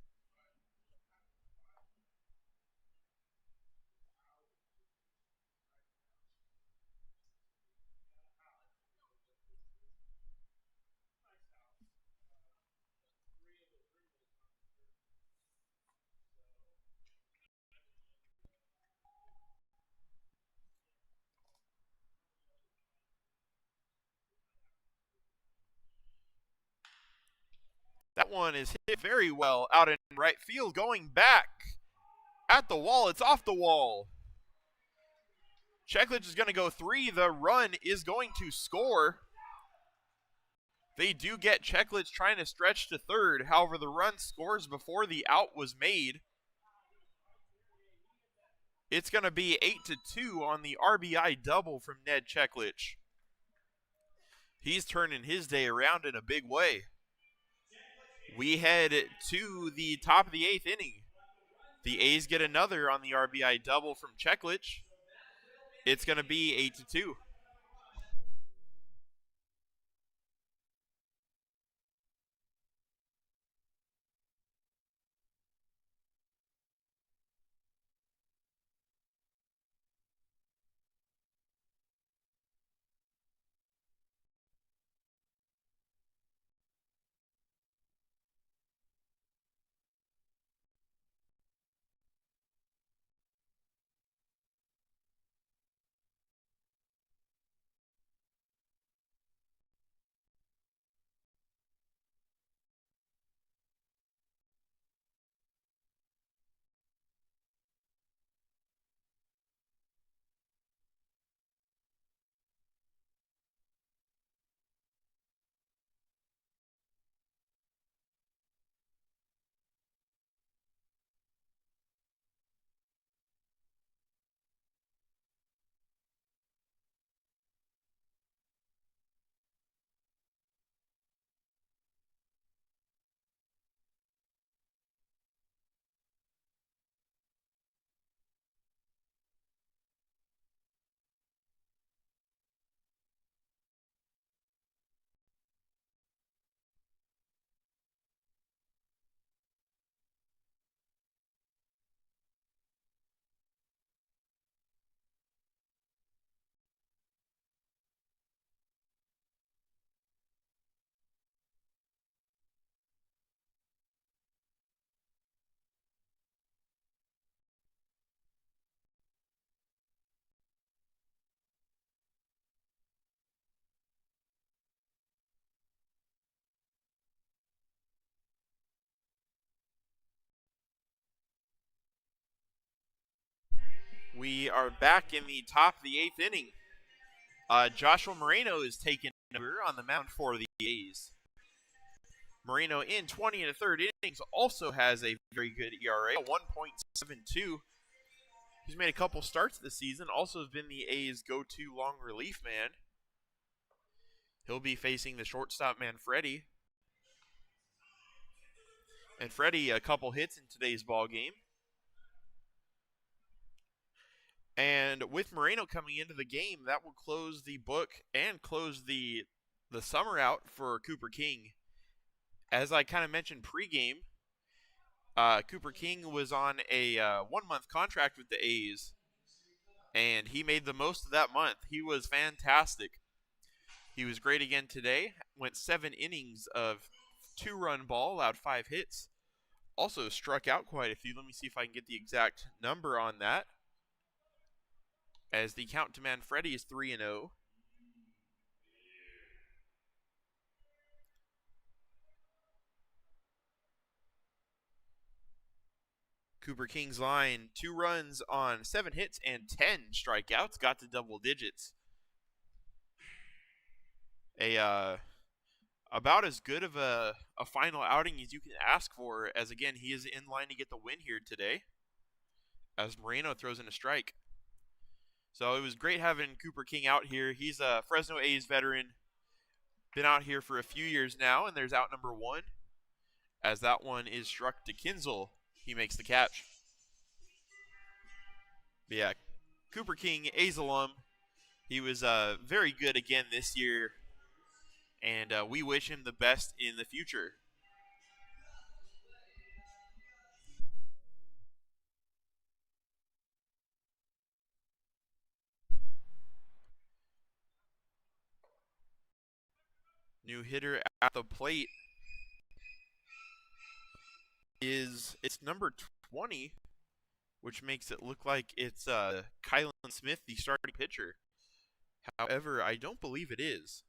[SPEAKER 1] That one is hit very well out in right field, going back at the wall. It's off the wall. Checkledge is going to go 3. The run is going to score. They do get Checkledge trying to stretch to third. However, the run scores before the out was made. It's going to be 8-2 on the RBI double from Ned Checkledge. He's turning his day around in a big way. We head to the top of the 8th inning. The A's get another on the RBI double from Checkledge. It's going to be 8-2. We are back in the top of the 8th inning. Joshua Moreno is taking over on the mound for the A's. Moreno in 20 and a third innings also has a very good ERA, 1.72. He's made a couple starts this season, also has been the A's go-to long relief man. He'll be facing the shortstop Manfredi. And Freddie, a couple hits in today's ball game. And with Moreno coming into the game, that will close the book and close the summer out for Cooper King. As I kind of mentioned pregame, Cooper King was on a 1-month contract with the A's, and he made the most of that month. He was fantastic. He was great again today. Went 7 innings of 2-run ball, allowed 5 hits. Also struck out quite a few. Let me see if I can get the exact number on that. As the count to Manfredi is 3-0. Cooper King's line, 2 runs on 7 hits and 10 strikeouts, got to double digits. About as good of a final outing as you can ask for, as again, he is in line to get the win here today, as Moreno throws in a strike. So it was great having Cooper King out here. He's a Fresno A's veteran, been out here for a few years now, and there's out number 1, as that one is struck to Kinzel. He makes the catch. But yeah, Cooper King, A's alum. He was very good again this year, and we wish him the best in the future. New hitter at the plate is number 20, which makes it look like it's Kylan Smith, the starting pitcher. However, I don't believe it is.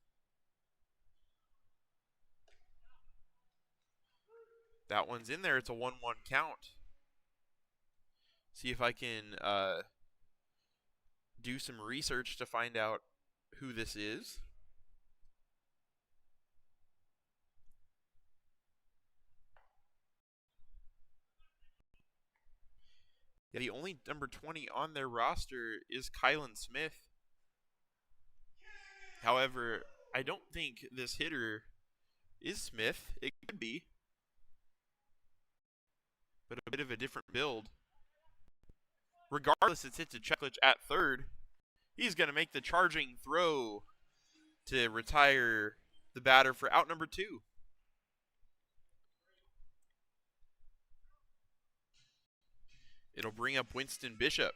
[SPEAKER 1] That one's in there. It's a 1-1 count. See if I can do some research to find out who this is. Yeah, the only number 20 on their roster is Kylan Smith. However, I don't think this hitter is Smith. It could be, but a bit of a different build. Regardless, it's hit to Cheklich at third. He's going to make the charging throw to retire the batter for out number 2. It'll bring up Winston Bishop.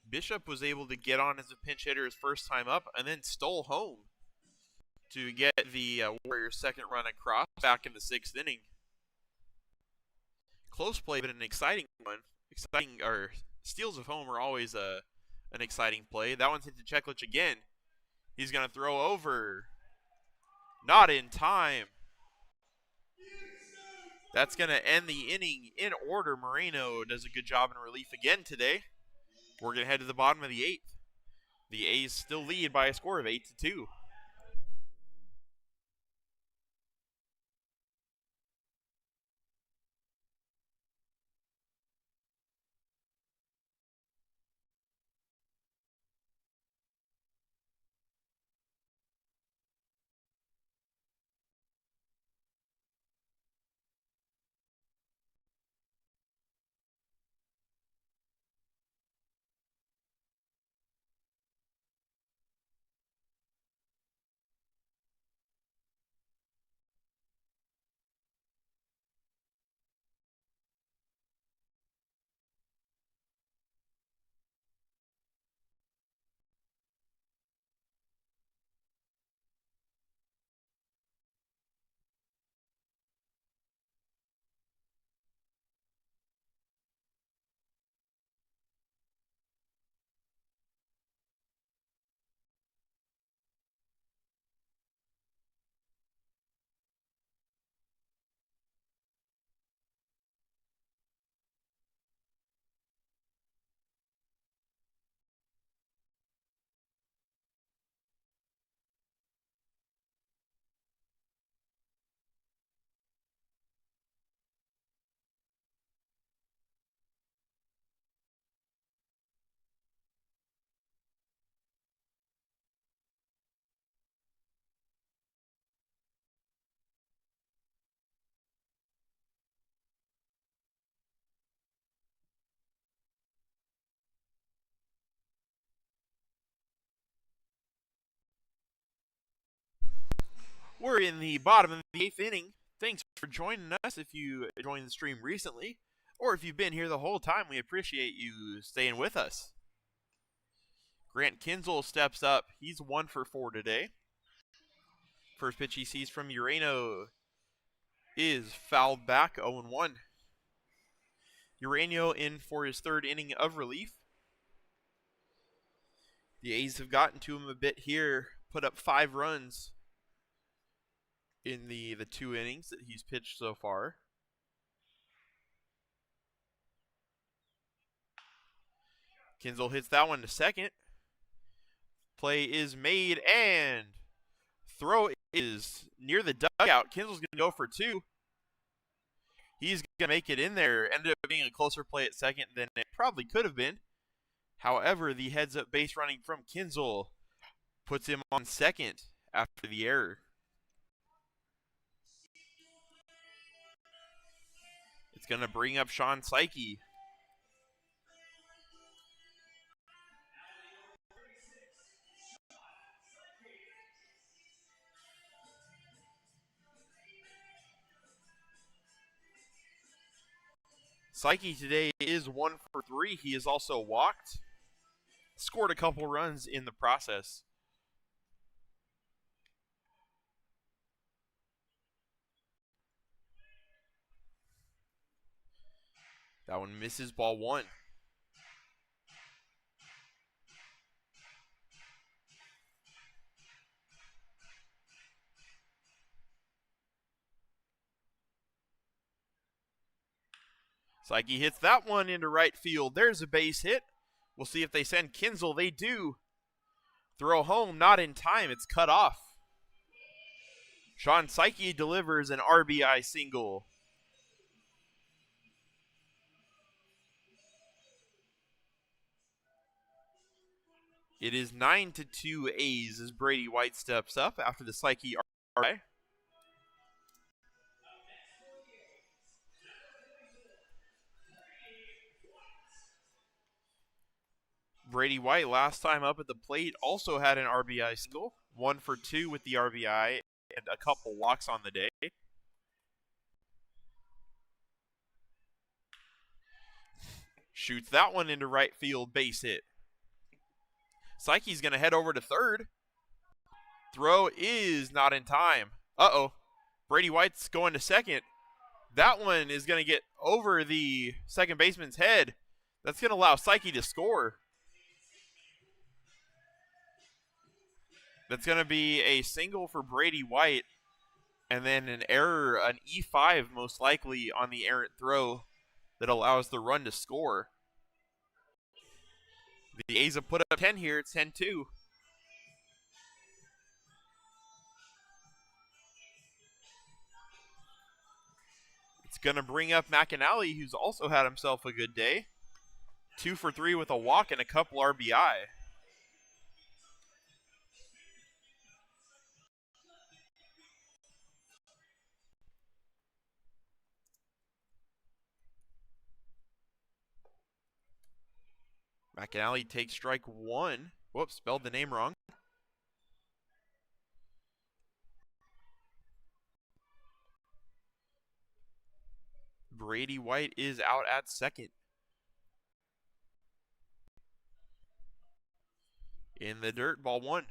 [SPEAKER 1] Bishop was able to get on as a pinch hitter his first time up and then stole home to get the Warriors' second run across back in the 6th inning. Close play, but an exciting one. Steals of home are always an exciting play. That one's hit to Cheklich again. He's going to throw over. Not in time. That's going to end the inning in order. Moreno does a good job in relief again today. We're going to head to the bottom of the 8th. The A's still lead by a score of 8-2. We're in the bottom of the 8th inning. Thanks for joining us if you joined the stream recently, or if you've been here the whole time, we appreciate you staying with us. Grant Kinzel steps up. He's 1 for 4 today. First pitch he sees from Urano is fouled back, 0-1. Urano in for his 3rd inning of relief. The A's have gotten to him a bit here, put up 5 runs in the 2 innings that he's pitched so far. Kinzel hits that one to second. Play is made and throw is near the dugout. Kinzel's going to go for 2. He's going to make it in there. Ended up being a closer play at second than it probably could have been. However, the heads-up base running from Kinzel puts him on second after the error. It's going to bring up Sean Psyche. Psyche today is 1 for 3. He is also walked. Scored a couple runs in the process. That one misses, ball 1. Psyche hits that one into right field. There's a base hit. We'll see if they send Kinzel. They do. Throw home, not in time. It's cut off. Sean Psyche delivers an RBI single. It is 9-2 A's as Brady White steps up after the Psyche RBI. Brady White, last time up at the plate, also had an RBI single. 1 for 2 with the RBI and a couple walks on the day. Shoots that one into right field, base hit. Psyche's going to head over to third. Throw is not in time. Uh-oh. Brady White's going to second. That one is going to get over the second baseman's head. That's going to allow Psyche to score. That's going to be a single for Brady White, and then an error, an E5 most likely on the errant throw that allows the run to score. The A's have put up 10 here. It's 10-2. It's going to bring up McAnally, who's also had himself a good day. 2 for 3 with a walk and a couple RBI. McAnally takes strike 1. Whoops, spelled the name wrong. Brady White is out at second. In the dirt, ball 1.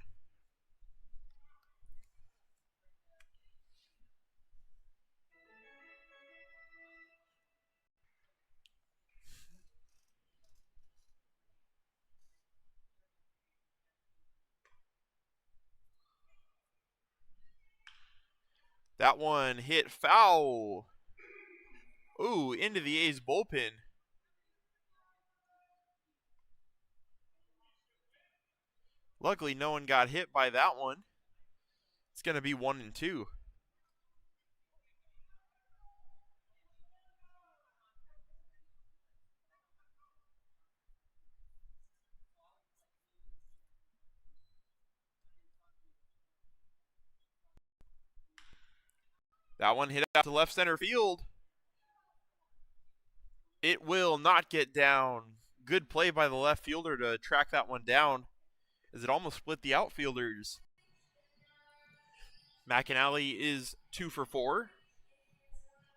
[SPEAKER 1] That one hit foul. Ooh, into the A's bullpen. Luckily, no one got hit by that one. It's going to be 1-2. That one hit out to left center field. It will not get down. Good play by the left fielder to track that one down, as it almost split the outfielders. McAnally is 2 for 4.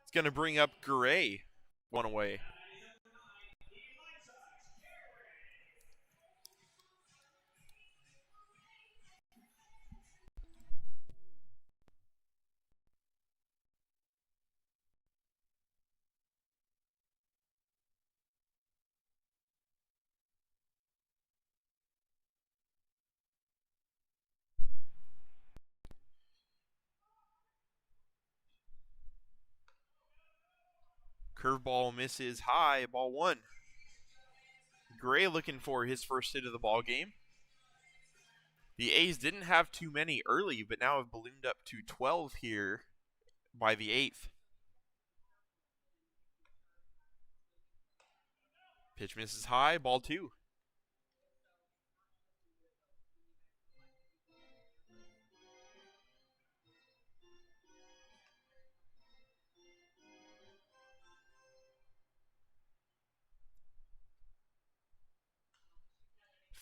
[SPEAKER 1] It's going to bring up Gray, one away. Curveball misses high, ball 1. Gray looking for his first hit of the ball game. The A's didn't have too many early, but now have ballooned up to 12 here by the 8th. Pitch misses high, ball 2.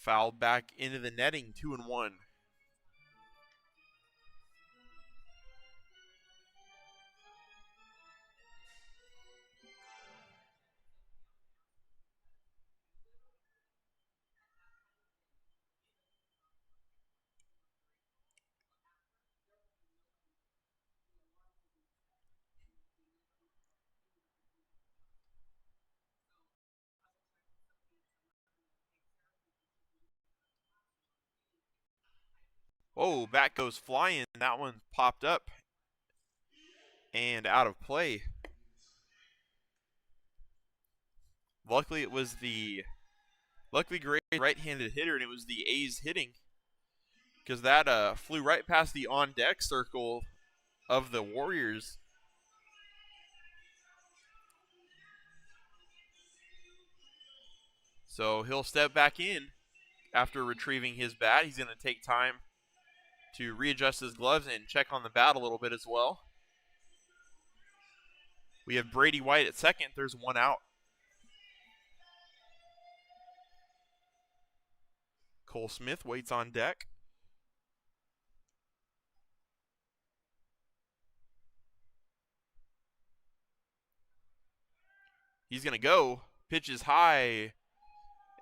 [SPEAKER 1] Fouled back into the netting, 2-1. Oh, bat goes flying. That one popped up and out of play. Luckily, luckily Gray's right-handed hitter, and it was the A's hitting, because that flew right past the on-deck circle of the Warriors. So he'll step back in after retrieving his bat. He's going to take time to readjust his gloves and check on the bat a little bit as well. We have Brady White at second. There's one out. Cole Smith waits on deck. He's going to go. Pitch is high,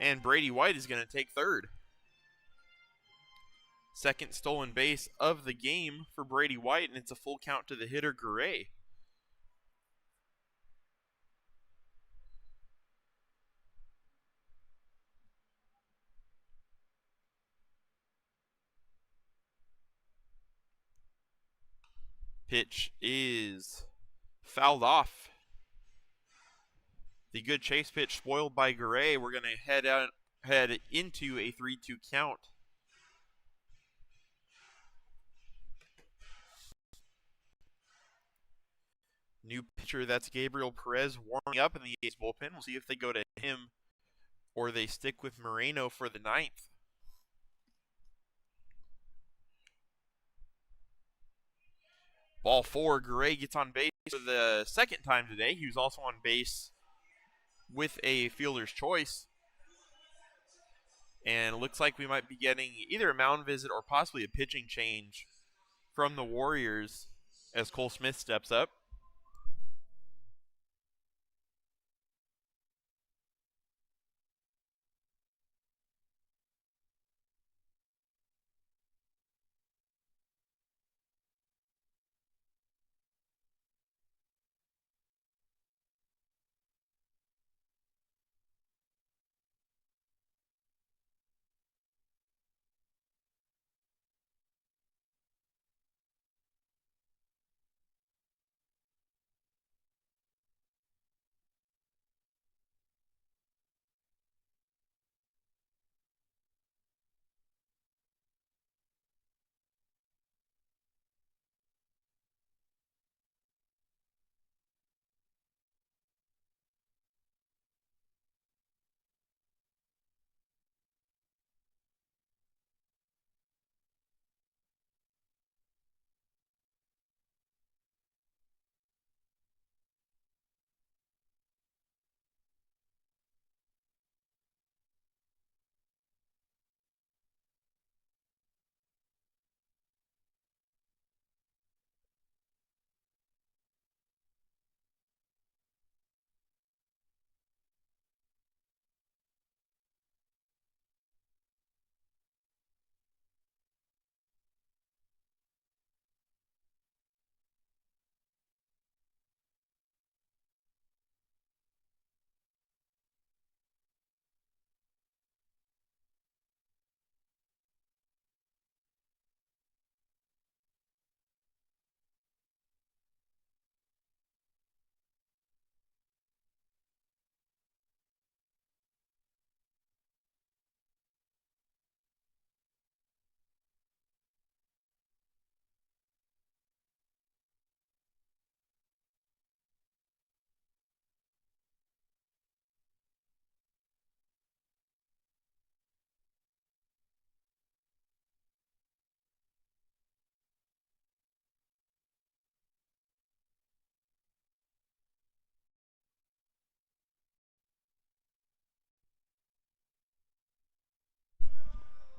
[SPEAKER 1] and Brady White is going to take third. Second stolen base of the game for Brady White, and it's a full count to the hitter, Gray. Pitch is fouled off. The good chase pitch spoiled by Gray. We're going to head into a 3-2 count. New pitcher, that's Gabriel Perez, warming up in the A's bullpen. We'll see if they go to him or they stick with Moreno for the ninth. Ball four, Gray gets on base for the second time today. He was also on base with a fielder's choice. And it looks like we might be getting either a mound visit or possibly a pitching change from the Warriors as Cole Smith steps up.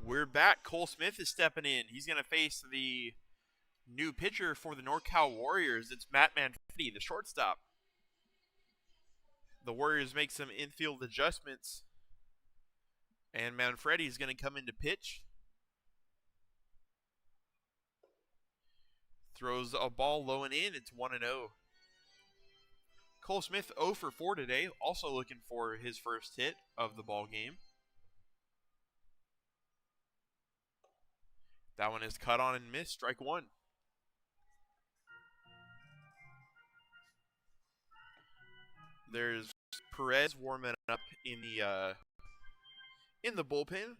[SPEAKER 1] We're back. Cole Smith is stepping in. He's going to face the new pitcher for the NorCal Warriors. It's Matt Manfredi, the shortstop. The Warriors make some infield adjustments, and Manfredi is going to come in to pitch. Throws a ball low and in. It's 1-0. Cole Smith 0 for 4 today, also looking for his first hit of the ball game. That one is cut on and missed. Strike one. There's Perez warming up in the bullpen.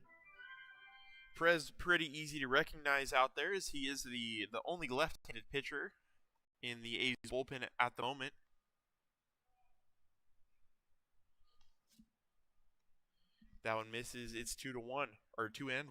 [SPEAKER 1] Perez pretty easy to recognize out there, as he is the only left-handed pitcher in the A's bullpen at the moment. That one misses. It's 2-1 or 2-1.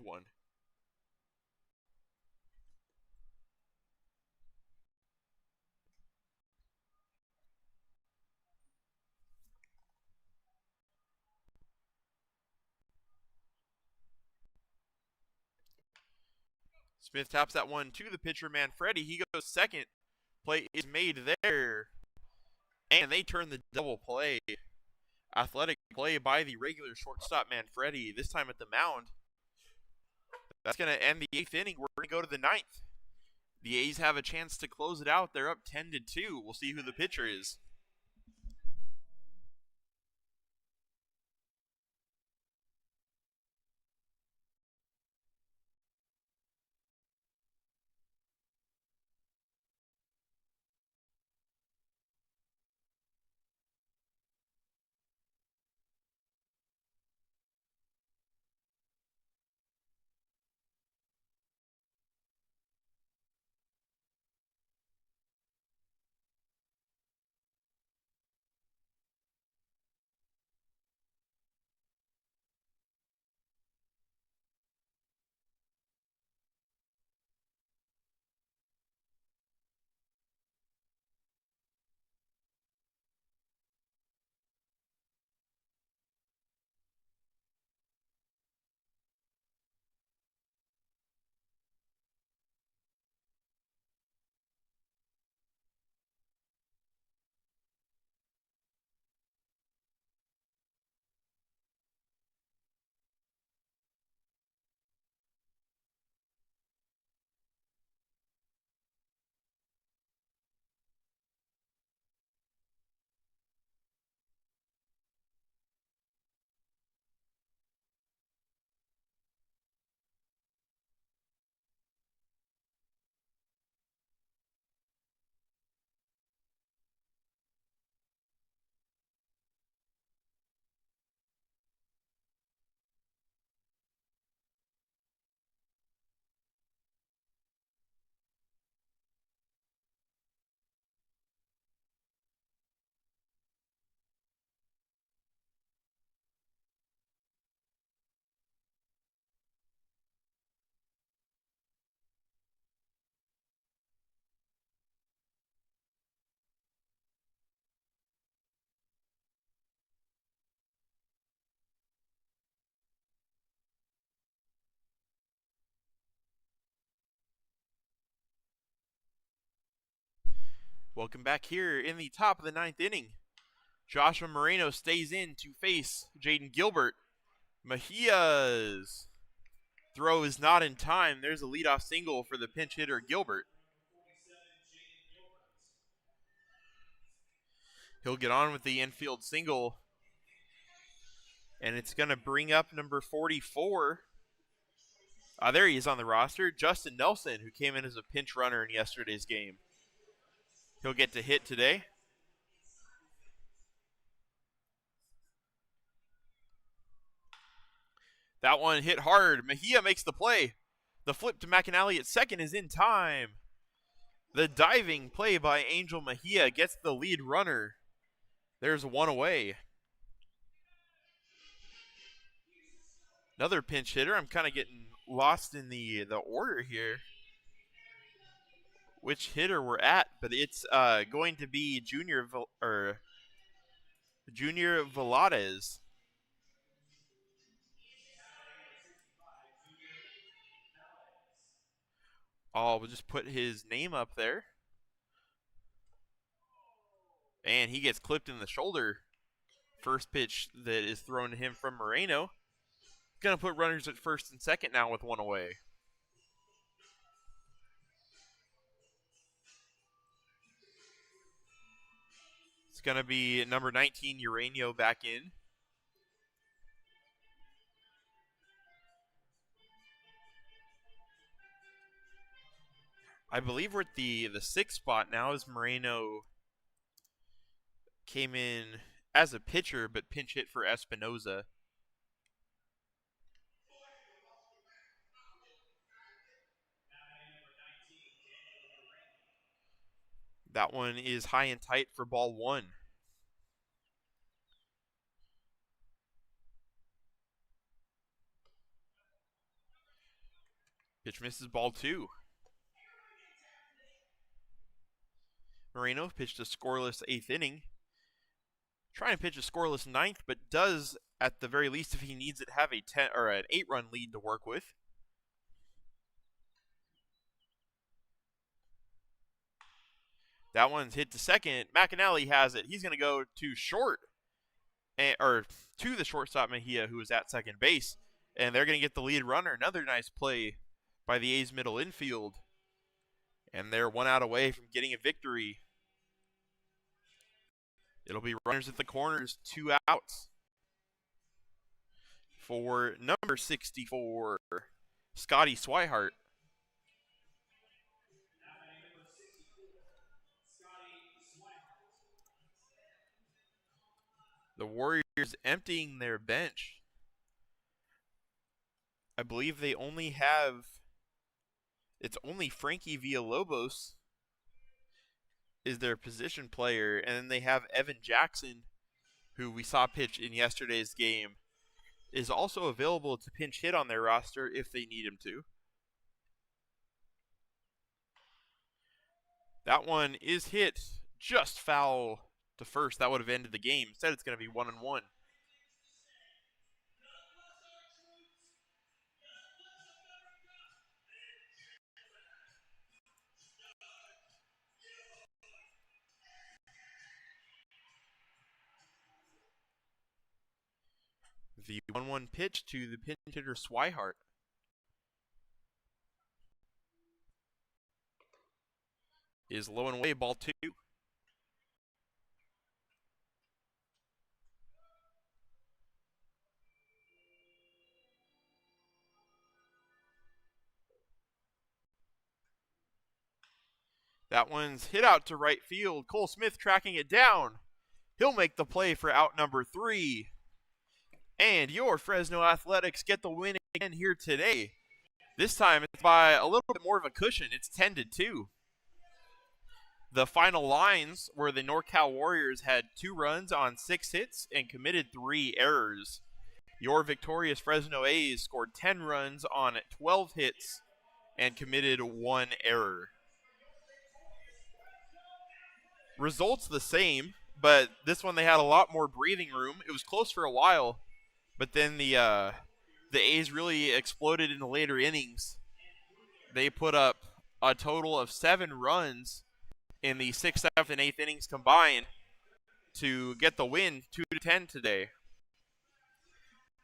[SPEAKER 1] Smith taps that one to the pitcher, Manfredi. He goes second. Play is made there. And they turn the double play. Athletic play by the regular shortstop, Manfredi, this time at the mound. That's going to end the 8th inning. We're going to go to the 9th. The A's have a chance to close it out. They're up 10-2. We'll see who the pitcher is. Welcome back here in the top of the 9th inning. Joshua Moreno stays in to face Jaden Gilbert. Mejia's throw is not in time. There's a leadoff single for the pinch hitter, Gilbert. He'll get on with the infield single, and it's going to bring up number 44. There he is on the roster, Justin Nelson, who came in as a pinch runner in yesterday's game. He'll get to hit today. That one hit hard. Mejia makes the play. The flip to McAnally at second is in time. The diving play by Angel Mejia gets the lead runner. There's one away. Another pinch hitter. I'm kind of getting lost in the order here, which hitter we're at, but it's going to be Junior Velades. We'll just put his name up there. And he gets clipped in the shoulder. First pitch that is thrown to him from Moreno. Going to put runners at first and second now with one away. It's going to be number 19, Urano, back in. I believe we're at the 6th spot now, as Moreno came in as a pitcher, but pinch hit for Espinoza. That one is high and tight for ball one. Pitch misses, ball two. Moreno pitched a scoreless eighth inning. Trying to pitch a scoreless ninth, but does, at the very least, if he needs it, have a 10 or an 8-run lead to work with. That one's hit to second. McAnally has it. He's going to go to short, or to the shortstop Mejia, who is at second base, and they're going to get the lead runner. Another nice play by the A's middle infield, and they're 1 out away from getting a victory. It'll be runners at the corners, 2 outs. For number 64, Scotty Swihart. The Warriors emptying their bench. I believe they only have, it's only Frankie Villalobos is their position player, and then they have Evan Jackson, who we saw pitch in yesterday's game, is also available to pinch hit on their roster if they need him to. That one is hit just foul to first. That would have ended the game. Instead, it's going to be 1-1. The 1-1 pitch to the pinch hitter Swihart. Is low and away, ball two. That one's hit out to right field. Cole Smith tracking it down. He'll make the play for out number 3. And your Fresno Athletics get the win again here today. This time it's by a little bit more of a cushion. It's 10-2. The final lines were the NorCal Warriors had 2 runs on 6 hits and committed 3 errors. Your victorious Fresno A's scored 10 runs on 12 hits and committed 1 error. Results the same, but this one they had a lot more breathing room. It was close for a while, but then the A's really exploded in the later innings. They put up a total of 7 runs in the 6th, 7th, and 8th innings combined to get the win 2-10 today.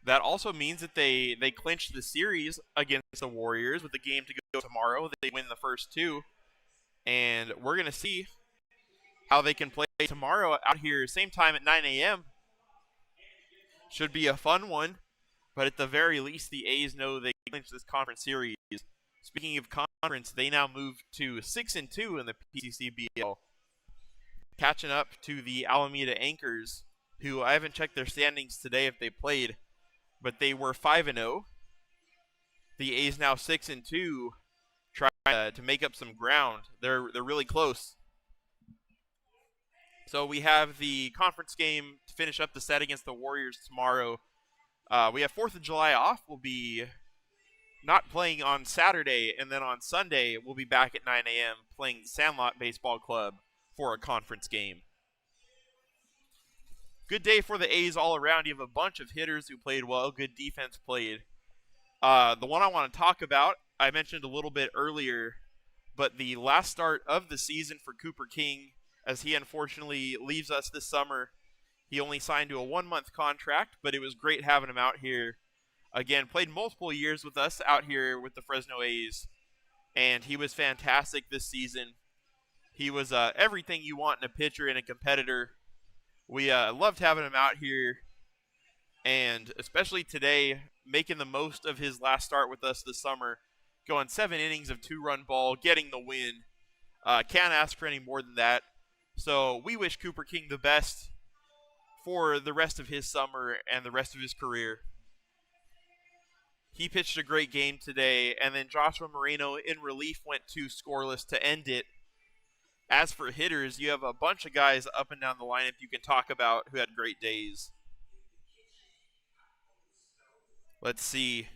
[SPEAKER 1] That also means that they clinched the series against the Warriors with the game to go tomorrow. They win the first 2, and we're going to see how they can play tomorrow out here, same time at 9 a.m. Should be a fun one, but at the very least, the A's know they clinched this conference series. Speaking of conference, they now move to 6-2 in the PCCBL, catching up to the Alameda Anchors, who I haven't checked their standings today if they played, but they were 5-0. The A's now 6-2, trying to make up some ground. They're really close. So we have the conference game to finish up the set against the Warriors tomorrow. We have 4th of July off. We'll be not playing on Saturday, and then on Sunday we'll be back at 9 a.m. playing the Sandlot Baseball Club for a conference game. Good day for the A's all around. You have a bunch of hitters who played well. Good defense played. The one I want to talk about, I mentioned a little bit earlier, but the last start of the season for Cooper King, as he unfortunately leaves us this summer. He only signed to a 1-month contract, but it was great having him out here. Again, played multiple years with us out here with the Fresno A's, and he was fantastic this season. He was everything you want in a pitcher and a competitor. We loved having him out here, and especially today, making the most of his last start with us this summer, going 7 innings of 2-run ball, getting the win. Can't ask for any more than that. So we wish Cooper King the best for the rest of his summer and the rest of his career. He pitched a great game today, and then Joshua Moreno in relief went 2 scoreless to end it. As for hitters, you have a bunch of guys up and down the lineup you can talk about who had great days. Let's see.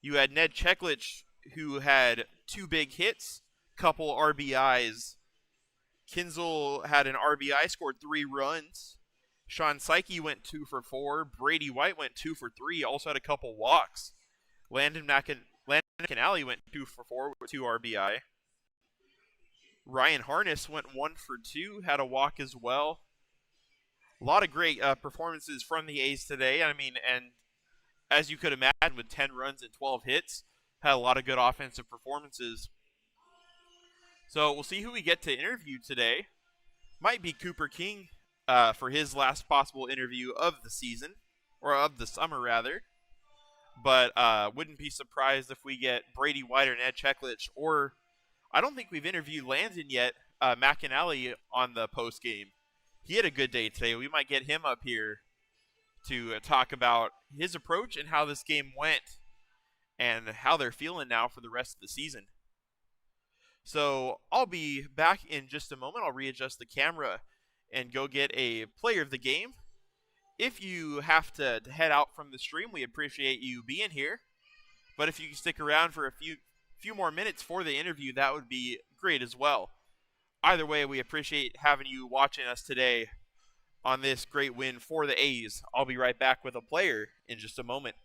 [SPEAKER 1] You had Ned Cheklich, who had 2 big hits, couple RBIs. Kinzel had an RBI, scored 3 runs. Sean Psyche went 2 for 4. Brady White went 2 for 3, also had a couple walks. Landon McAnally went 2 for 4 with 2 RBI. Ryan Harness went 1 for 2, had a walk as well. A lot of great performances from the A's today. I mean, and as you could imagine, with 10 runs and 12 hits, had a lot of good offensive performances. So we'll see who we get to interview today. Might be Cooper King for his last possible interview of the season, or of the summer rather. But wouldn't be surprised if we get Brady White or Ned Cheklich, or I don't think we've interviewed Landon yet, McAnally on the post game. He had a good day today. We might get him up here to talk about his approach and how this game went and how they're feeling now for the rest of the season. So I'll be back in just a moment. I'll readjust the camera and go get a player of the game. If you have to head out from the stream, we appreciate you being here. But if you can stick around for a few more minutes for the interview, that would be great as well. Either way, we appreciate having you watching us today on this great win for the A's. I'll be right back with a player in just a moment.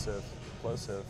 [SPEAKER 2] Explosive.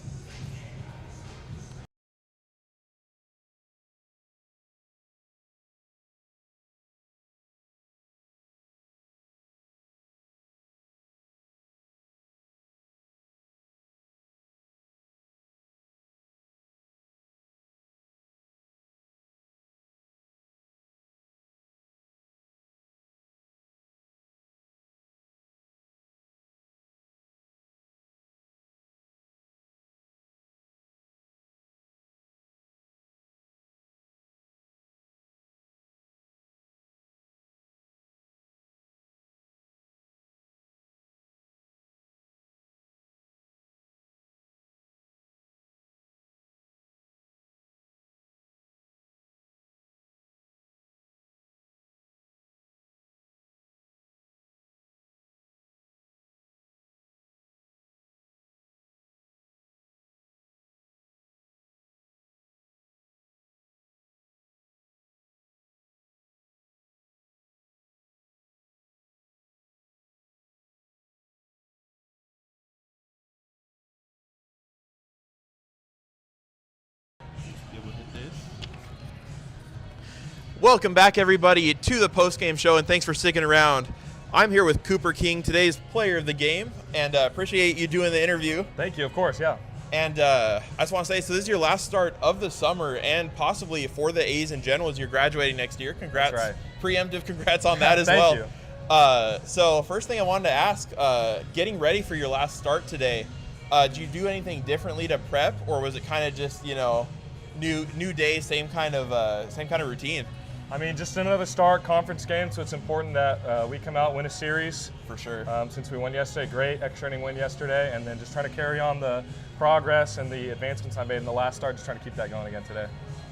[SPEAKER 1] Welcome back, everybody, to the post-game show, and thanks for sticking around. I'm here with Cooper King, today's player of the game, and appreciate you doing the interview.
[SPEAKER 2] Thank you, of course, yeah.
[SPEAKER 1] And I just want to say, so this is your last start of the summer and possibly for the A's in general as you're graduating next year. Congrats.
[SPEAKER 2] That's right.
[SPEAKER 1] Preemptive congrats on that as
[SPEAKER 2] Thank
[SPEAKER 1] well.
[SPEAKER 2] you.
[SPEAKER 1] So first thing I wanted to ask, getting ready for your last start today, did you do anything differently to prep, or was it kind of just, new day, same kind of routine?
[SPEAKER 2] I mean, just another start, conference game, so it's important that we come out, win a series.
[SPEAKER 1] For sure.
[SPEAKER 2] Since we won yesterday, great extra inning win yesterday, and then just trying to carry on the progress and the advancements I made in the last start, just trying to keep that going again today.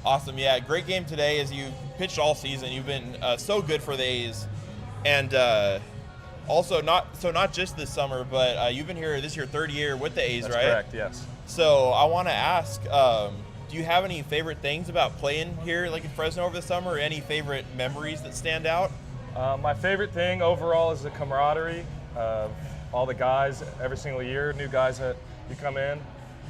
[SPEAKER 1] Awesome, yeah, great game today as you pitched all season. You've been so good for the A's, and also not just this summer, but you've been here, this is your third year with the A's,
[SPEAKER 2] That's
[SPEAKER 1] right?
[SPEAKER 2] Correct, yes.
[SPEAKER 1] So I want to ask, do you have any favorite things about playing here, like in Fresno over the summer, or any favorite memories that stand out?
[SPEAKER 2] My favorite thing overall is the camaraderie of all the guys every single year, new guys that you come in,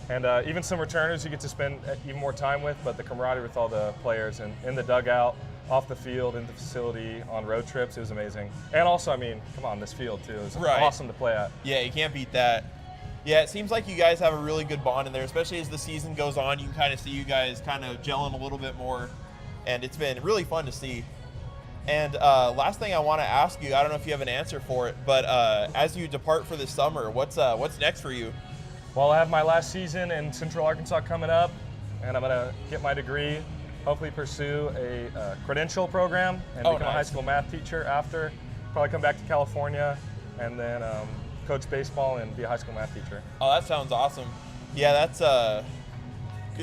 [SPEAKER 2] and even some returners you get to spend even more time with, but the camaraderie with all the players and in the dugout, off the field, in the facility, on road trips, it was amazing. And also, I mean, come on, this field too, it was awesome to play at.
[SPEAKER 1] Yeah, you can't beat that. Yeah, it seems like you guys have a really good bond in there, especially as the season goes on. You can kind of see you guys kind of gelling a little bit more, and it's been really fun to see. And last thing I want to ask you, I don't know if you have an answer for it, but as you depart for this summer, what's next for you?
[SPEAKER 2] Well, I have my last season in Central Arkansas coming up, and I'm going to get my degree, hopefully pursue a credential program, and become a high school math teacher after. Probably come back to California, and then coach baseball and be a high school math teacher.
[SPEAKER 1] Oh, that sounds awesome. Yeah, that's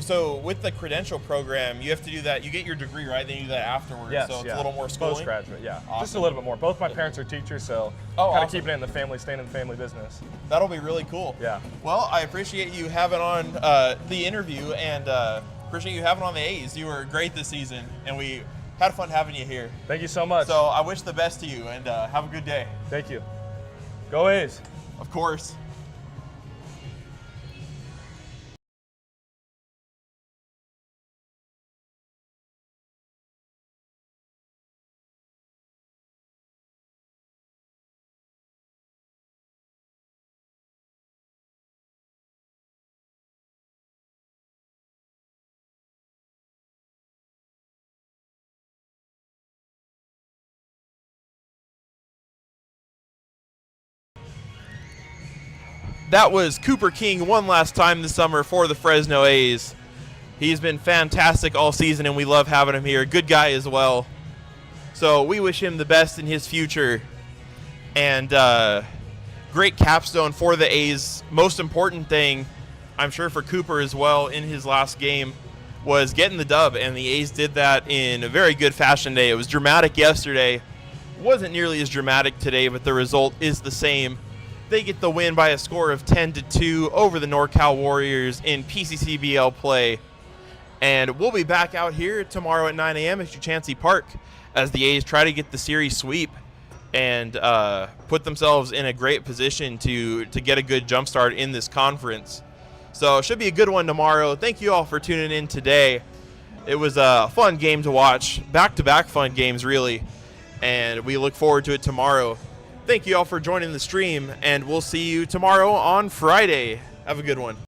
[SPEAKER 1] so with the credential program, you have to do that. You get your degree, right? Then you do that afterwards.
[SPEAKER 2] Yes,
[SPEAKER 1] so it's a little more schooling.
[SPEAKER 2] Postgraduate, yeah.
[SPEAKER 1] Awesome.
[SPEAKER 2] Just a little bit more. Both my parents are teachers, so kind of keeping it in the family, staying in the family business.
[SPEAKER 1] That'll be really cool.
[SPEAKER 2] Yeah.
[SPEAKER 1] Well, I appreciate you having on the interview, and appreciate you having on the A's. You were great this season, and we had fun having you here.
[SPEAKER 2] Thank you so much.
[SPEAKER 1] So I wish the best to you, and have a good day.
[SPEAKER 2] Thank you. Go A's.
[SPEAKER 1] Of course. That was Cooper King one last time this summer for the Fresno A's. He's been fantastic all season, and we love having him here. Good guy as well. So we wish him the best in his future. And great capstone for the A's. Most important thing, I'm sure for Cooper as well, in his last game was getting the dub, and the A's did that in a very good fashion today. It was dramatic yesterday. Wasn't nearly as dramatic today, but the result is the same. They get the win by a score of 10-2 over the NorCal Warriors in PCCBL play. And we'll be back out here tomorrow at 9 a.m. at Chancey Park as the A's try to get the series sweep. and put themselves in a great position to get a good jump start in this conference. So it should be a good one tomorrow. Thank you all for tuning in today. It was a fun game to watch, back-to-back fun games really, and we look forward to it tomorrow. Thank you all for joining the stream, and we'll see you tomorrow on Friday. Have a good one.